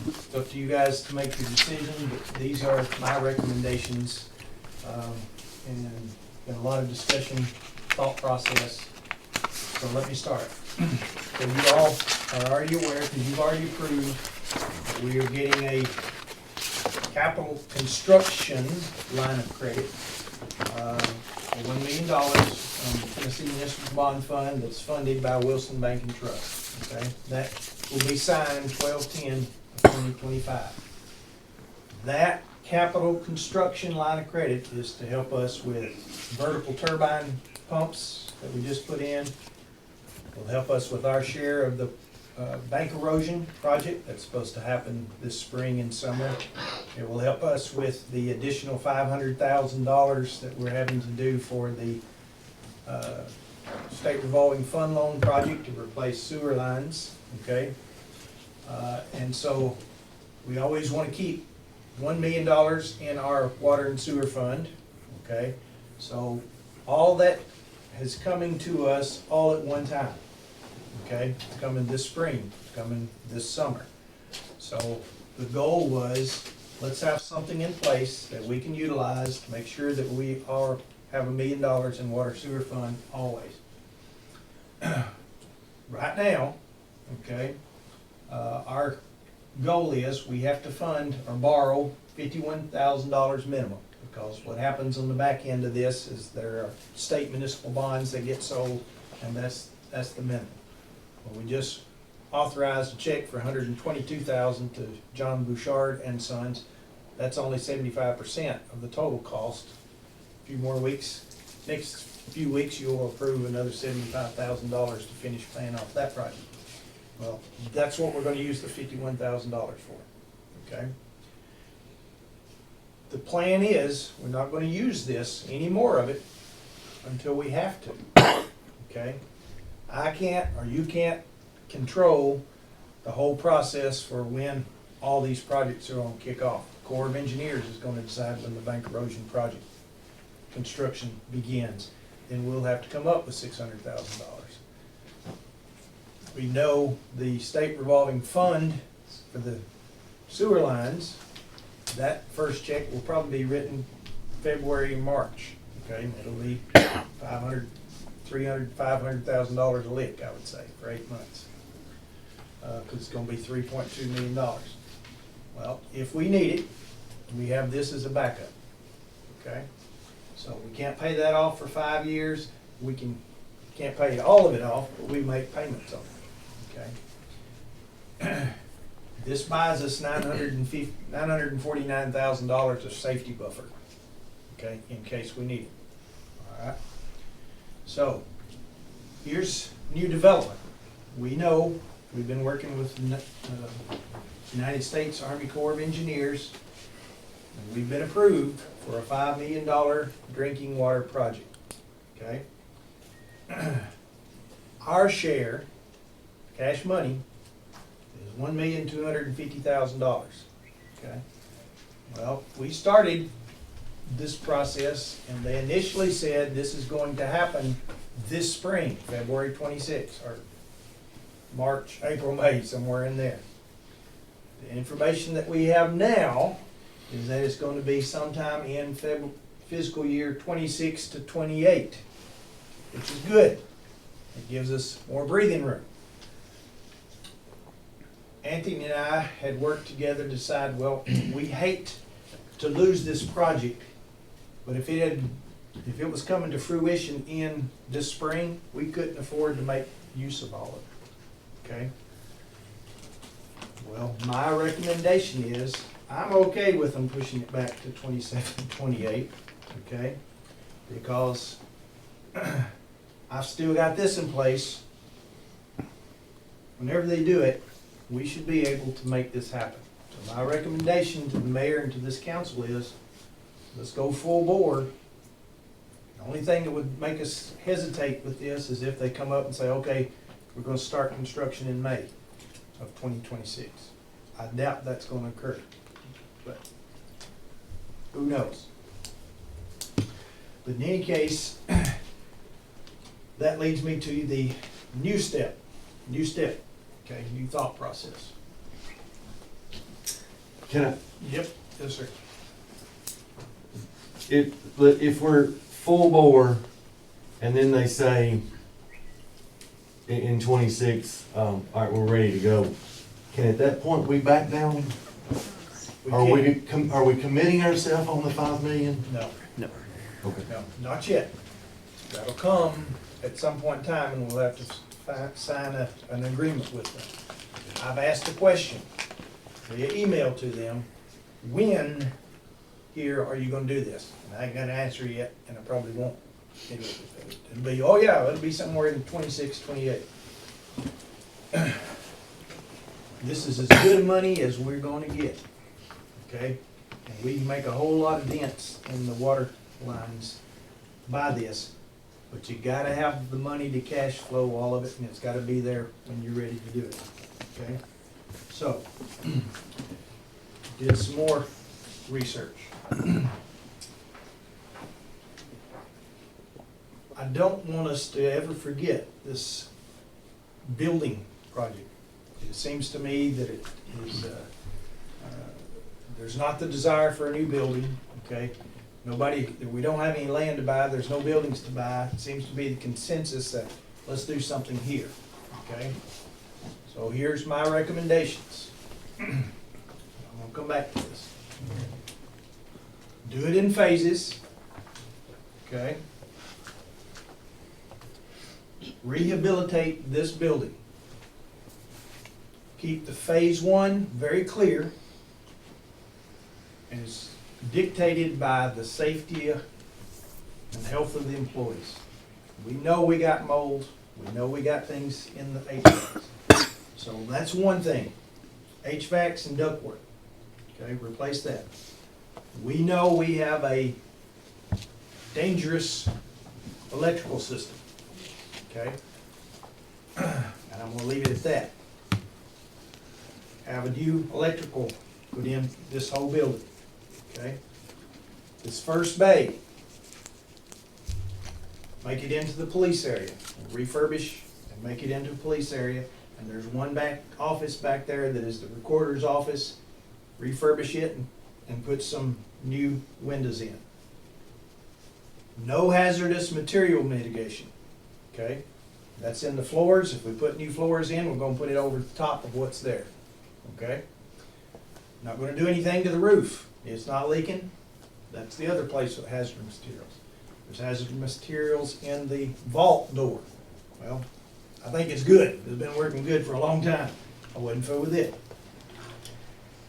Speaker 4: It's up to you guys to make your decision, but these are my recommendations. And been a lot of discussion, thought process. So let me start. So you all are already aware, because you've already approved, that we are getting a capital construction line of credit for $1 million from the Tennessee Municipal Bond Fund that's funded by Wilson Bank and Trust. Okay, that will be signed 12/10/2025. That capital construction line of credit is to help us with vertical turbine pumps that we just put in. It'll help us with our share of the bank erosion project that's supposed to happen this spring and summer. It will help us with the additional $500,000 that we're having to do for the state revolving fund loan project to replace sewer lines, okay? And so we always want to keep $1 million in our water and sewer fund, okay? So all that is coming to us all at one time. Okay, it's coming this spring, it's coming this summer. So the goal was, let's have something in place that we can utilize to make sure that we have $1 million in water sewer fund always. Right now, okay, our goal is we have to fund or borrow $51,000 minimum, because what happens on the back end of this is there are state municipal bonds that get sold, and that's the minimum. Well, we just authorized a check for $122,000 to John Bouchard and Sons. That's only 75% of the total cost. A few more weeks, next few weeks, you'll approve another $75,000 to finish paying off that project. Well, that's what we're going to use the $51,000 for, okay? The plan is, we're not going to use this, any more of it, until we have to, okay? I can't, or you can't, control the whole process for when all these projects are going to kick off. The Corps of Engineers is going to decide when the bank erosion project construction begins. Then we'll have to come up with $600,000. We know the state revolving fund for the sewer lines, that first check will probably be written February, March. Okay, it'll be $500,000, $500,000 a lick, I would say, for 8 months. Because it's going to be $3.2 million. Well, if we need it, we have this as a backup. Okay, so we can't pay that off for 5 years. We can't pay all of it off, but we make payments on it. Okay. This buys us $949,000 of safety buffer. Okay, in case we need it. All right. So here's new development. We know we've been working with United States Army Corps of Engineers, and we've been approved for a $5 million drinking water project. Okay. Our share, cash money, is $1,250,000. Okay. Well, we started this process, and they initially said this is going to happen this spring, February 26th, or March, April, May, somewhere in there. The information that we have now is that it's gonna be sometime in fiscal year 26 to 28, which is good. It gives us more breathing room. Anthony and I had worked together to decide, well, we hate to lose this project, but if it was coming to fruition in this spring, we couldn't afford to make use of all of it, okay? Well, my recommendation is, I'm okay with them pushing it back to 27, 28, okay? Because I've still got this in place. Whenever they do it, we should be able to make this happen. So my recommendation to the mayor and to this council is, let's go full bore. The only thing that would make us hesitate with this is if they come up and say, okay, we're gonna start construction in May of 2026. I doubt that's gonna occur, but who knows? But in any case, that leads me to the new step, okay, new thought process.
Speaker 1: Can I,
Speaker 4: Yep, yes, sir.
Speaker 1: if we're full bore, and then they say in 26, all right, we're ready to go, can at that point we back down? Are we committing ourselves on the 5 million?
Speaker 4: No.
Speaker 13: No.
Speaker 1: Okay.
Speaker 4: No, not yet. That'll come at some point in time, and we'll have to sign an agreement with them. I've asked a question via email to them, when here are you gonna do this? And I ain't gonna answer yet, and I probably won't. It'll be, oh yeah, it'll be somewhere in 26, 28. This is as good money as we're gonna get, okay? And we can make a whole lot of dents in the water lines by this, but you gotta have the money to cash flow all of it, and it's gotta be there when you're ready to do it, okay? So, did some more research. I don't want us to ever forget this building project. It seems to me that it is, there's not the desire for a new building, okay? We don't have any land to buy, there's no buildings to buy. It seems to be the consensus that let's do something here, okay? So here's my recommendations. I'm gonna come back to this. Do it in phases, okay? Rehabilitate this building. Keep the phase 1 very clear, and it's dictated by the safety and health of the employees. We know we got mold, we know we got things in the HVACs. So that's one thing, HVACs and ductwork, okay, replace that. We know we have a dangerous electrical system, okay? And I'm gonna leave it at that. Have a new electrical put in this whole building, okay? This first bay, make it into the police area, refurbish and make it into a police area. And there's one office back there that is the recorder's office. Refurbish it and put some new windows in. No hazardous material mitigation, okay? That's in the floors. If we put new floors in, we're gonna put it over the top of what's there, okay? Not gonna do anything to the roof. It's not leaking. That's the other place with hazardous materials. There's hazardous materials in the vault door. Well, I think it's good. It's been working good for a long time. I wouldn't fool with it.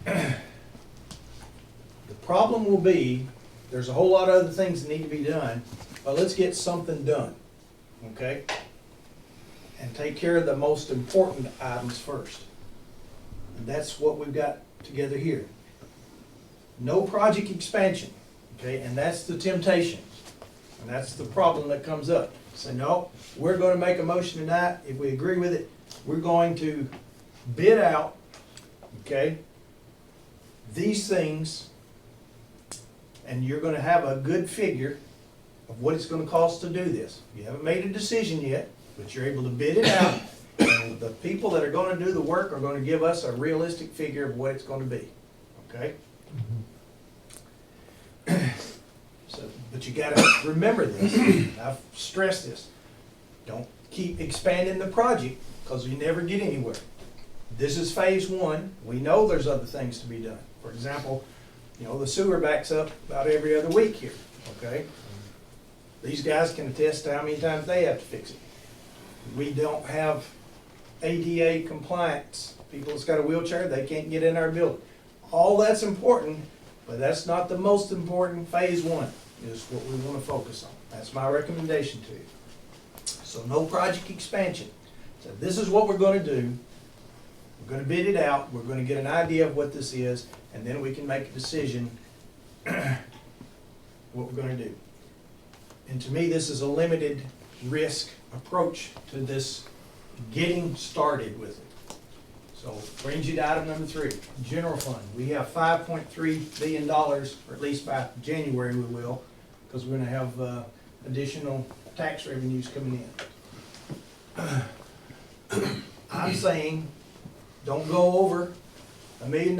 Speaker 4: The problem will be, there's a whole lot of other things that need to be done, but let's get something done, okay? And take care of the most important items first. And that's what we've got together here. No project expansion, okay? And that's the temptation. And that's the problem that comes up. Say, no, we're going to make a motion tonight. If we agree with it, we're going to bid out, okay, these things, and you're going to have a good figure of what it's going to cost to do this. You haven't made a decision yet, but you're able to bid it out, and the people that are going to do the work are going to give us a realistic figure of what it's going to be, okay? But you gotta remember this, and I've stressed this. Don't keep expanding the project, because you never get anywhere. This is phase one. We know there's other things to be done. For example, the sewer backs up about every other week here, okay? These guys can attest to how many times they have to fix it. We don't have ADA compliance. People that's got a wheelchair, they can't get in our building. All that's important, but that's not the most important. Phase one is what we want to focus on. That's my recommendation to you. So no project expansion. So this is what we're going to do. We're going to bid it out. We're going to get an idea of what this is, and then we can make a decision what we're going to do. And to me, this is a limited risk approach to this getting started with it. So brings you to item number 3, general fund. We have $5.3 billion, or at least by January we will, because we're going to have additional tax revenues coming in. I'm saying don't go over $1 million.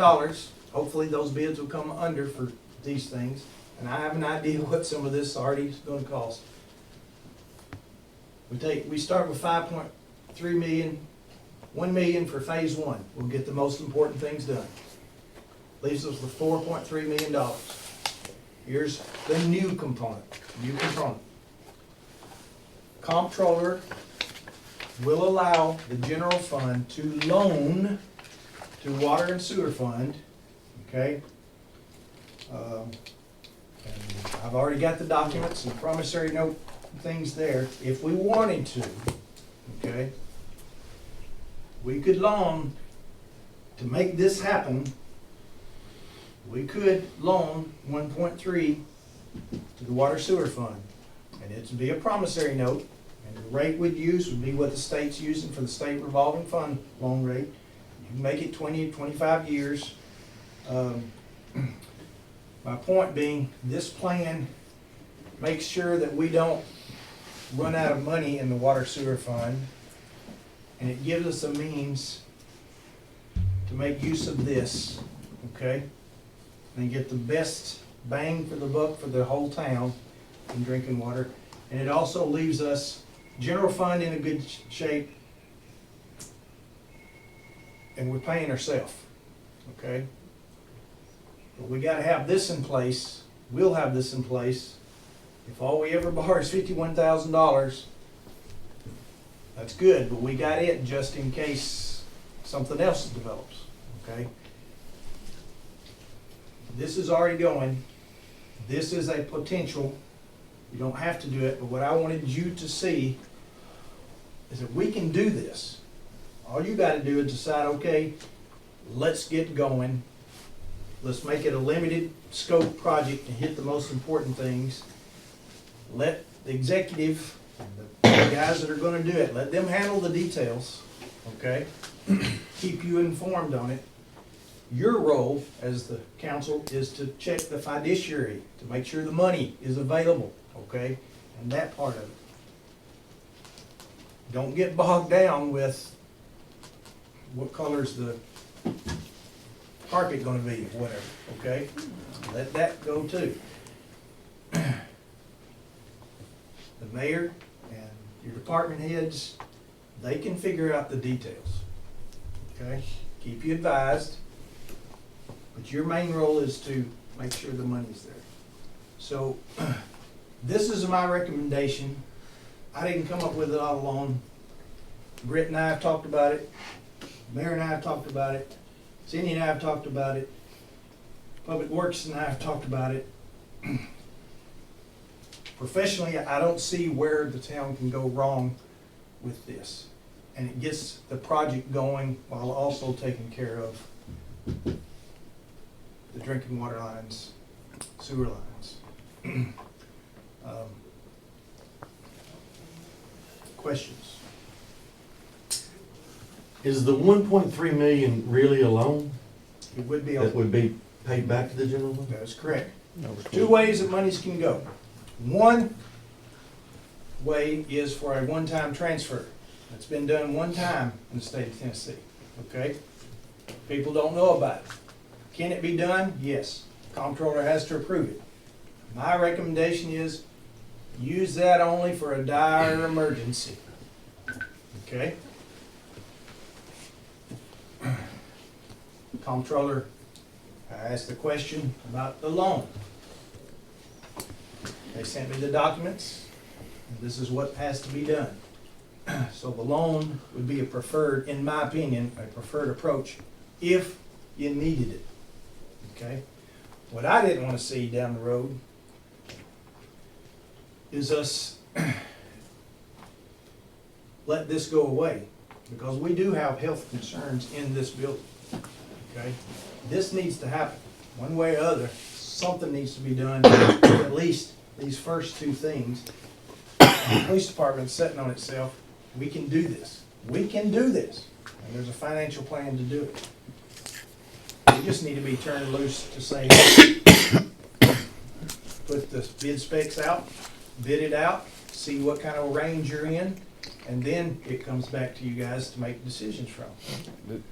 Speaker 4: Hopefully those bids will come under for these things. And I have an idea what some of this already is going to cost. We start with 5.3 million, 1 million for phase one. We'll get the most important things done. Leaves us with $4.3 million. Here's the new component. Comptroller will allow the general fund to loan to water and sewer fund, okay? And I've already got the documents and promissory note things there. If we wanted to, okay, we could loan, to make this happen, we could loan 1.3 to the water sewer fund. And it'd be a promissory note, and the rate we'd use would be what the state's using for the state revolving fund loan rate. You can make it 20 to 25 years. My point being, this plan makes sure that we don't run out of money in the water sewer fund, and it gives us a means to make use of this, okay? And get the best bang for the buck for the whole town in drinking water. And it also leaves us general fund in a good shape, and we're paying ourselves, okay? But we gotta have this in place. We'll have this in place. If all we ever borrow is $51,000, that's good, but we got it just in case something else develops, okay? This is already going. This is a potential. You don't have to do it, but what I wanted you to see is that we can do this. All you gotta do is decide, okay, let's get going. Let's make it a limited scope project and hit the most important things. Let the executive, the guys that are gonna do it, let them handle the details, okay? Keep you informed on it. Your role as the council is to check the fiduciary, to make sure the money is available, okay? And that part of it. Don't get bogged down with what color's the carpet gonna be, whatever, okay? Let that go too. The mayor and your department heads, they can figure out the details, okay? Keep you advised, but your main role is to make sure the money's there. So, this is my recommendation. I didn't come up with it all alone. Britt and I have talked about it. Mayor and I have talked about it. Cindy and I have talked about it. Public Works and I have talked about it. Professionally, I don't see where the town can go wrong with this. And it gets the project going while also taking care of the drinking water lines, sewer lines. Questions?
Speaker 5: Is the 1.3 million really a loan
Speaker 4: It would be.
Speaker 5: that would be paid back to the general fund?
Speaker 4: That's correct. Two ways that monies can go. One way is for a one-time transfer. It's been done one time in the state of Tennessee, okay? People don't know about it. Can it be done? Yes. Comptroller has to approve it. My recommendation is use that only for a dire emergency. Okay? Comptroller, I asked the question about the loan. They sent me the documents, and this is what has to be done. So the loan would be a preferred, in my opinion, a preferred approach if you needed it. Okay? What I didn't want to see down the road is us let this go away, because we do have health concerns in this building. Okay? This needs to happen, one way or other. Something needs to be done, at least these first two things. The police department's sitting on itself. We can do this. We can do this. And there's a financial plan to do it. We just need to be turned loose to say, put the bid specs out, bid it out, see what kind of range you're in, and then it comes back to you guys to make decisions from.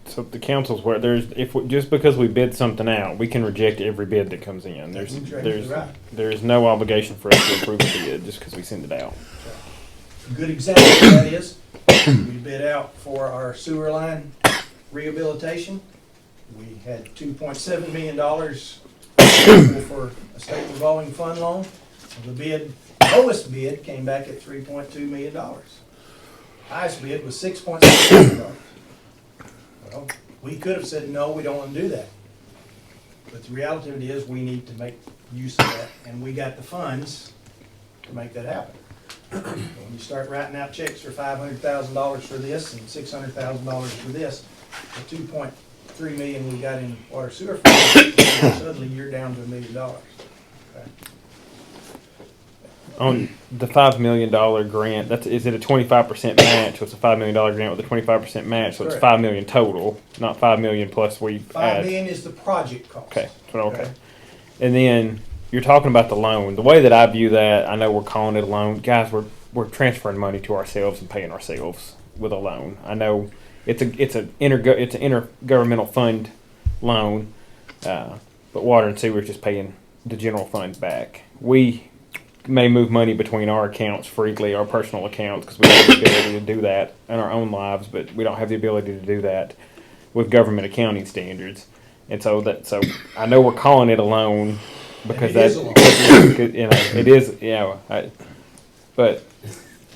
Speaker 8: So the council's where just because we bid something out, we can reject every bid that comes in. There's no obligation for us to approve a bid just because we send it out.
Speaker 4: A good example of that is, we bid out for our sewer line rehabilitation. We had $2.7 million for a state revolving fund loan. The lowest bid came back at $3.2 million. Highest bid was $6.6 million. Well, we could have said, no, we don't want to do that. But the reality of it is, we need to make use of that, and we got the funds to make that happen. When you start writing out checks for $500,000 for this and $600,000 for this, the $2.3 million we got in water sewer funds, suddenly you're down to $1 million. Okay.
Speaker 8: On the $5 million grant, is it a 25% match? So it's a $5 million grant with a 25% match, so it's
Speaker 4: Correct.
Speaker 8: $5 million total, not $5 million plus we
Speaker 4: $5
Speaker 8: add.
Speaker 4: million is the project cost.
Speaker 8: Okay, okay. And then you're talking about the loan. The way that I view that, I know we're calling it a loan, guys. We're transferring money to ourselves and paying ourselves with a loan. I know it's an intergovernmental fund loan, but water and sewer is just paying the general fund back. We may move money between our accounts freely, our personal accounts, because we have the ability to do that in our own lives, but we don't have the ability to do that with government accounting standards. And so I know we're calling it a loan because it is, but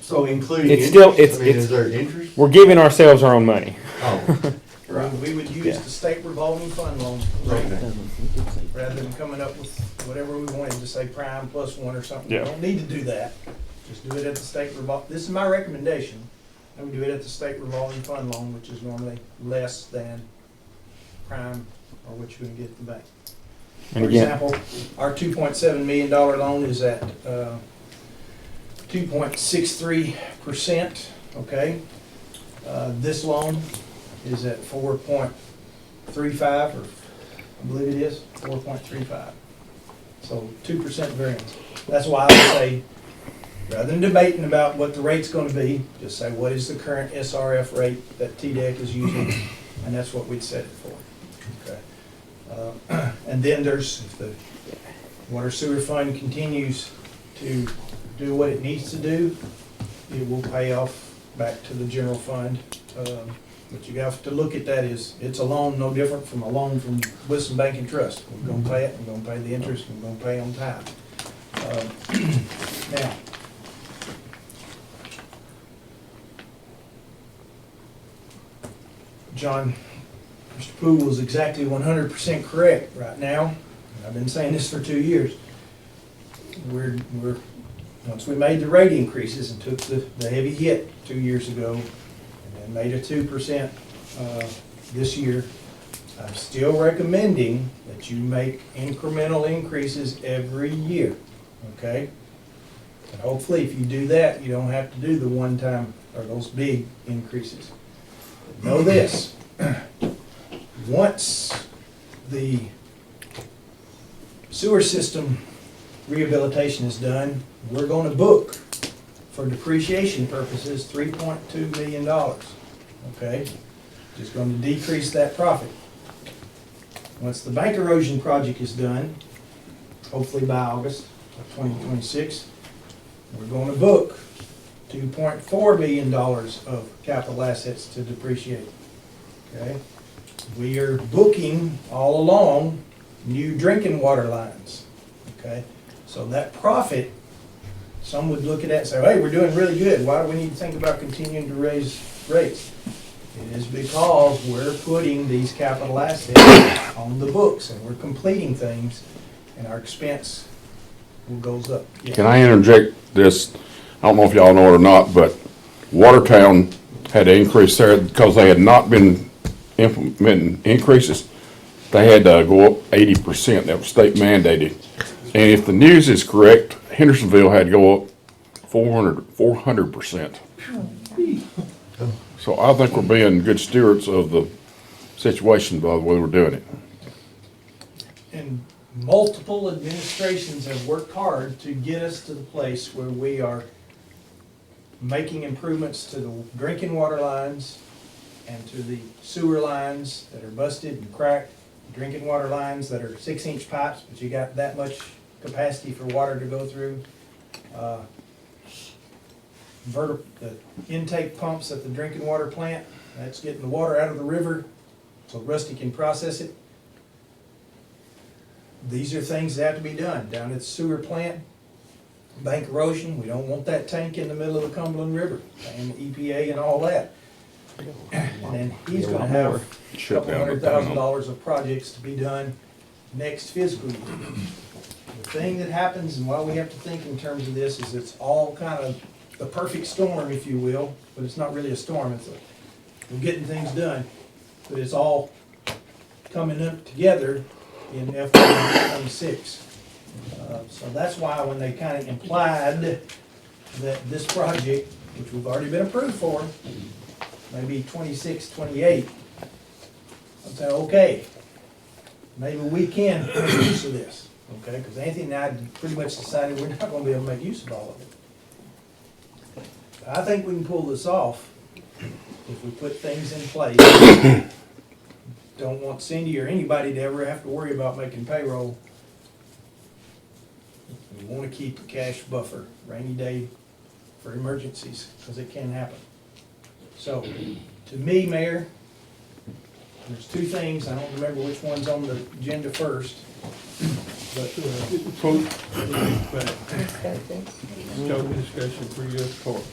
Speaker 1: so including
Speaker 8: it's
Speaker 1: interest?
Speaker 8: still
Speaker 1: is there interest?
Speaker 8: We're giving ourselves our own money.
Speaker 1: Oh.
Speaker 4: Right. We would use the state revolving fund loan rather than coming up with whatever we wanted to say prime plus one or something.
Speaker 8: Yeah.
Speaker 4: We don't need to do that. Just do it at the state this is my recommendation. And we do it at the state revolving fund loan, which is normally less than prime or what you can get at the bank.
Speaker 8: And
Speaker 4: For example, our $2.7 million loan is at 2.63%. Okay, this loan is at 4.35, or I believe it is 4.35. So 2% variance. That's why I would say, rather than debating about what the rate's going to be, just say what is the current SRF rate that TDEC is using, and that's what we'd set it for. Okay. And then if the water sewer fund continues to do what it needs to do, it will pay off back to the general fund. But you have to look at that as it's a loan no different from a loan from Wisdom Bank and Trust. We're going to pay it, we're going to pay the interest, we're going to pay on time. Now, John, Mr. Poole was exactly 100% correct right now. I've been saying this for 2 years. Once we made the rate increases and took the heavy hit 2 years ago, and then made a 2% this year, I'm still recommending that you make incremental increases every year, okay? And hopefully if you do that, you don't have to do the one-time or those big increases. But know this, once the sewer system rehabilitation is done, we're going to book, for depreciation purposes, $3.2 million, okay? Just going to decrease that profit. Once the bank erosion project is done, hopefully by August, of 2026. We're going to book $2.4 billion of capital assets to depreciate. Okay? We are booking all along new drinking water lines. Okay? So that profit, some would look at that and say, hey, we're doing really good. Why do we need to think about continuing to raise rates? It is because we're putting these capital assets on the books and we're completing things and our expense goes up. Yeah.
Speaker 3: Can I interject this? I don't know if y'all know it or not, but Watertown had to increase there because they had not been implementing increases. They had to go up 80%. That was state mandated. And if the news is correct, Hendersonville had to go up 400%. So I think we're being good stewards of the situation by the way we're doing it.
Speaker 4: And multiple administrations have worked hard to get us to the place where we are making improvements to the drinking water lines and to the sewer lines that are busted and cracked, drinking water lines that are 6-inch pipes, but you got that much capacity for water to go through. The intake pumps at the drinking water plant, that's getting the water out of the river so Rusty can process it. These are things that have to be done. Down at the sewer plant, bank erosion, we don't want that tank in the middle of the Cumberland River, and the EPA and all that. And then he's gonna have a couple $100,000 of projects to be done next fiscal year. The thing that happens and why we have to think in terms of this is it's all kind of the perfect storm, if you will, but it's not really a storm, we're getting things done, but it's all coming up together in FY26. So that's why when they kind of implied that this project, which we've already been approved for, maybe 26, 28, I'm saying, okay, maybe we can make use of this, okay? Because Anthony and I pretty much decided we're not going to be able to make use of all of it. I think we can pull this off if we put things in place. Don't want Cindy or anybody to ever have to worry about making payroll. We want to keep a cash buffer, rainy day for emergencies, because it can happen. So, to me, Mayor, there's two things. I don't remember which one's on the agenda first. But
Speaker 9: Get the quote, scope discussion for U.S. Corps.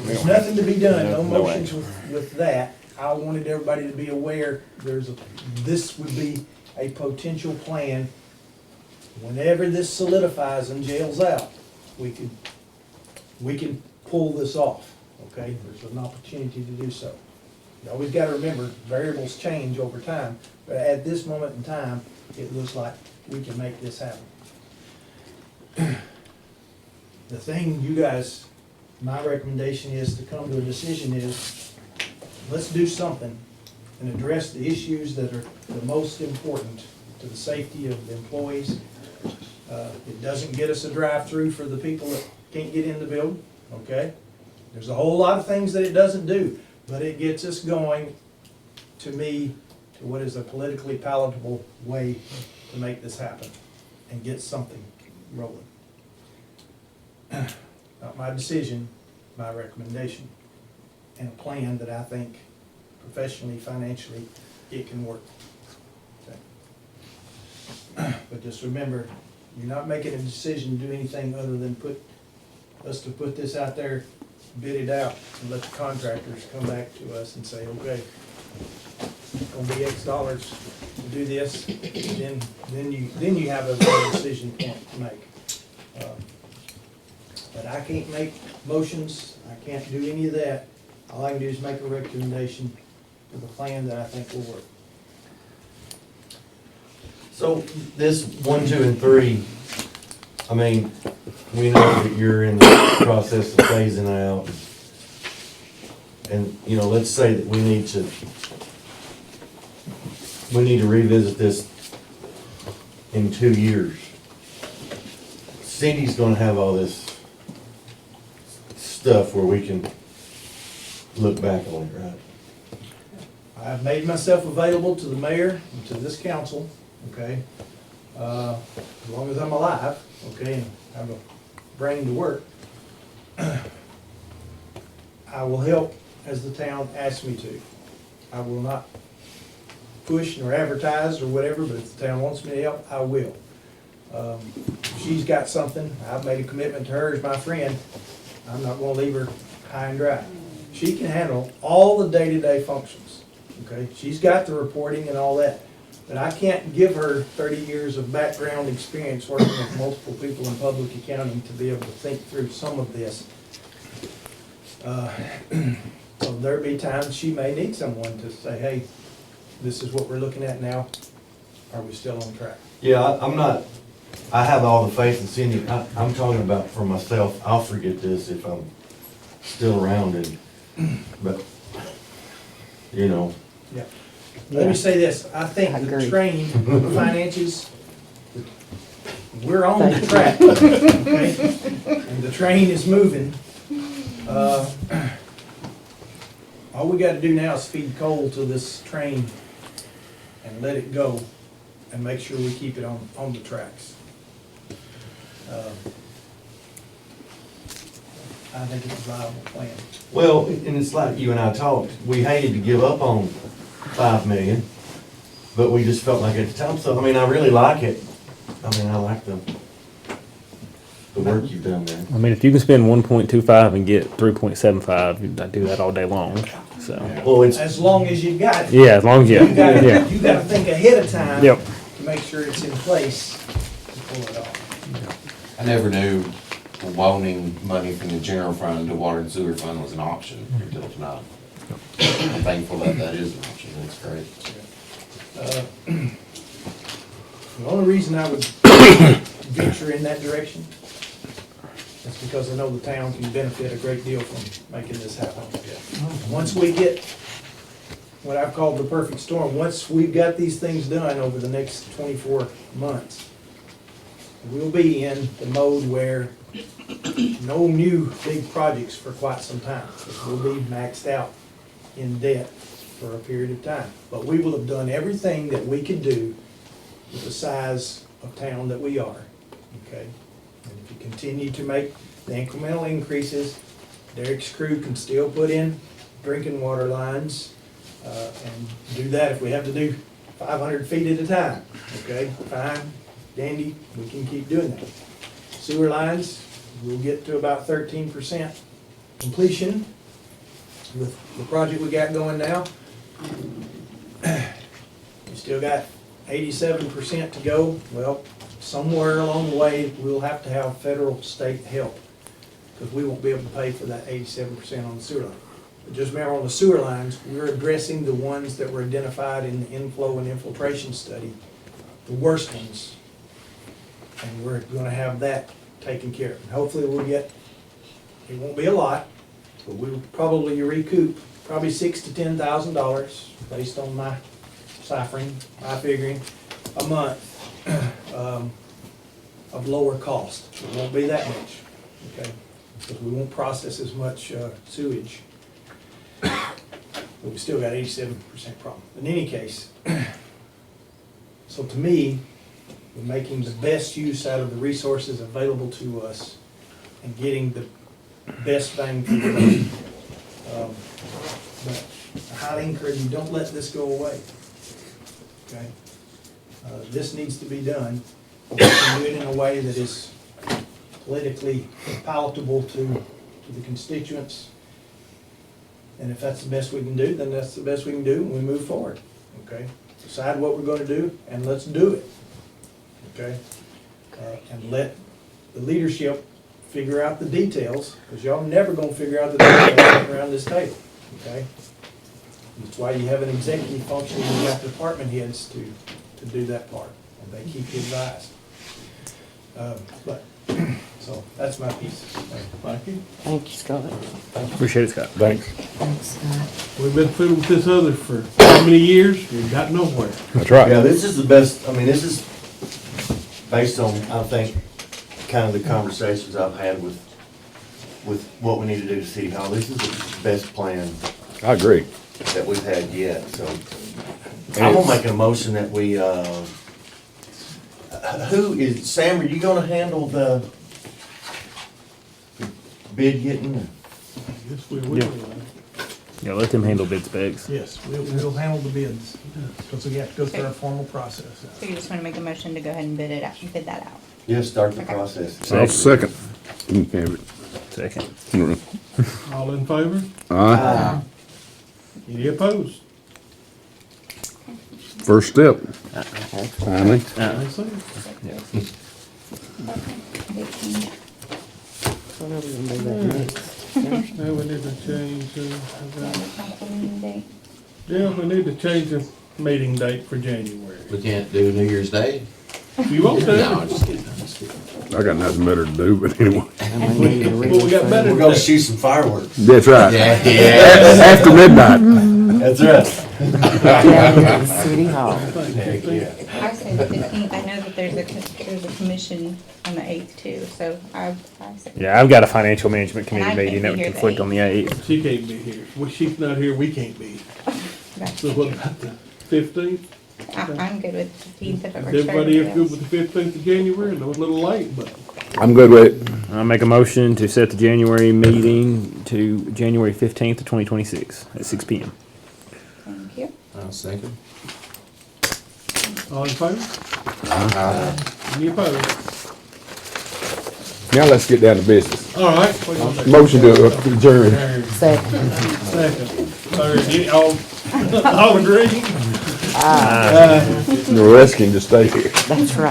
Speaker 4: there's nothing to be done, no motions with that. I wanted everybody to be aware this would be a potential plan. Whenever this solidifies and jails out, we can pull this off, okay? There's an opportunity to do so. You always gotta remember, variables change over time, but at this moment in time, it looks like we can make this happen. The thing you guys, my recommendation is to come to a decision is, let's do something and address the issues that are the most important to the safety of the employees. It doesn't get us a drive-through for the people that can't get in the building, okay? There's a whole lot of things that it doesn't do, but it gets us going, to me, to what is a politically palatable way to make this happen and get something rolling. Not my decision, my recommendation, and a plan that I think professionally, financially, it can work. Okay. But just remember, you're not making a decision to do anything other than put this out there, bid it out, and let the contractors come back to us and say, okay, it's gonna be X dollars to do this, then you have a real decision point to make. But I can't make motions, I can't do any of that. All I can do is make a recommendation with a plan that I think will work.
Speaker 5: So this 1, 2, and 3, I mean, we know that you're in the process of phasing out. And, you know, let's say that we need to revisit this in 2 years. Cindy's gonna have all this stuff where we can look back on it, right?
Speaker 4: I've made myself available to the mayor and to this council, okay? as long as I'm alive, okay, and have a brain to work, I will help as the town asks me to. I will not push nor advertise or whatever, but if the town wants me to help, I will. If she's got something, I've made a commitment to her as my friend, I'm not gonna leave her high and dry. She can handle all the day-to-day functions, okay? She's got the reporting and all that, but I can't give her 30 years of background experience working with multiple people in public accounting to be able to think through some of this. So there'll be times she may need someone to say, hey, this is what we're looking at now, are we still on track?
Speaker 5: Yeah, I'm not, I have all the faith in Cindy. I'm talking about for myself. I'll forget this if I'm still around but, you know.
Speaker 4: Yeah. Let me say this, I think the train, the finances, we're on the track, okay? And the train is moving. All we gotta do now is feed coal to this train and let it go and make sure we keep it on the tracks. I think it's a viable plan.
Speaker 5: Well, and it's like you and I talked, we hated to give up on 5 million, but we just felt like at the time, so, I mean, I really like it. I mean, I like the work you've done there.
Speaker 8: I mean, if you can spend 1.25 and get 3.75, I'd do that all day long, so.
Speaker 5: Well, it's,
Speaker 4: As long as you got it.
Speaker 8: Yeah, as long as you, yeah.
Speaker 4: You gotta think ahead of time.
Speaker 8: Yep.
Speaker 4: To make sure it's in place to pull it off.
Speaker 1: I never knew loaning money from the general fund to water and sewer fund was an option until tonight. I'm thankful that that is an option, that's great.
Speaker 4: The only reason I would venture in that direction is because I know the town can benefit a great deal from making this happen. Once we get what I've called the perfect storm, once we've got these things done over the next 24 months, we'll be in the mode where no new big projects for quite some time. We'll be maxed out in debt for a period of time. But we will have done everything that we could do with the size of town that we are, okay? And if you continue to make the incremental increases, Derek's crew can still put in drinking water lines, and do that if we have to do 500 feet at a time, okay? Fine, dandy, we can keep doing that. Sewer lines, we'll get to about 13% completion with the project we got going now. We still got 87% to go. Well, somewhere along the way, we'll have to have federal, state help because we won't be able to pay for that 87% on the sewer line. But just remember on the sewer lines, we're addressing the ones that were identified in the inflow and infiltration study, the worst ones. And we're gonna have that taken care of. And hopefully we'll get, it won't be a lot, but we'll probably recoup probably $6,000 to $10,000 based on my ciphering, my figuring, a month of lower cost. It won't be that much, okay? Because we won't process as much sewage. But we still got 87% problem. In any case, so to me, we're making the best use out of the resources available to us and getting the best bang for the buck. But I highly encourage you, don't let this go away. Okay? This needs to be done. We can do it in a way that is politically palatable to the constituents. And if that's the best we can do, then that's the best we can do, and we move forward. Okay? Decide what we're going to do, and let's do it. Okay? And let the leadership figure out the details, because y'all never going to figure out the details around this table. Okay? That's why you have an executive function and you got department heads to do that part, and they keep you advised. So that's my piece.
Speaker 9: Thank you.
Speaker 6: Thank you, Scott.
Speaker 8: Appreciate it, Scott.
Speaker 3: Thanks.
Speaker 14: Thanks, Scott.
Speaker 9: We've been fiddling with this other for how many years? We got nowhere.
Speaker 3: That's right.
Speaker 5: yeah, this is the best, I mean, this is based on, I think, kind of the conversations I've had with what we need to do to City Hall. This is the best plan
Speaker 3: I agree.
Speaker 5: that we've had yet, so. I'm gonna make a motion that we, who is, Sam, are you gonna handle the bid getting?
Speaker 9: Yes, we will.
Speaker 8: Yeah. Yeah, let them handle bid specs.
Speaker 4: Yes, we'll handle the bids, because we have to go through our formal process.
Speaker 2: So you just wanna make a motion to go ahead and bid it out, bid that out?
Speaker 5: Yes, start the process.
Speaker 3: I'll second. You can have it.
Speaker 8: Second.
Speaker 9: All in favor?
Speaker 3: Aye.
Speaker 9: Any opposed?
Speaker 3: First step. Finally.
Speaker 9: I see. Now we need to change, yeah, we need to change the meeting date for January.
Speaker 1: We can't do New Year's Day?
Speaker 9: You won't do
Speaker 1: No, I'm
Speaker 9: it?
Speaker 1: just kidding, I'm just kidding.
Speaker 3: I got nothing better to do, but anyway.
Speaker 9: Well, we got better.
Speaker 5: We're gonna shoot some fireworks.
Speaker 3: That's right.
Speaker 1: Yeah.
Speaker 3: After midnight.
Speaker 5: That's right.
Speaker 6: Down at the City Hall.
Speaker 1: Heck, yeah.
Speaker 2: I say the 15th. I know that there's a commission on the 8th too, so I say.
Speaker 8: Yeah, I've got a financial management
Speaker 2: And I
Speaker 8: committee
Speaker 2: can't
Speaker 8: meeting that
Speaker 2: be
Speaker 8: would
Speaker 2: here the
Speaker 8: conflict on the 8th.
Speaker 9: She can't be here. Well, she's not here, we can't be. So what about the 15th?
Speaker 2: I'm good with 15th if it works for
Speaker 9: Everybody else
Speaker 2: everybody
Speaker 9: good
Speaker 2: else.
Speaker 9: with the 15th of January? I know it's a little late, but
Speaker 3: I'm good with it.
Speaker 8: I'll make a motion to set the January meeting to January 15th of 2026 at 6 p.m.
Speaker 2: Thank you.
Speaker 1: I'll second.
Speaker 9: all in favor? Any opposed?
Speaker 3: Now let's get down to business.
Speaker 9: All right. what do you want?
Speaker 3: Motion to adjourn.
Speaker 6: Second.
Speaker 9: Second. Third. All agree?
Speaker 3: The rest can just stay here.
Speaker 6: That's right.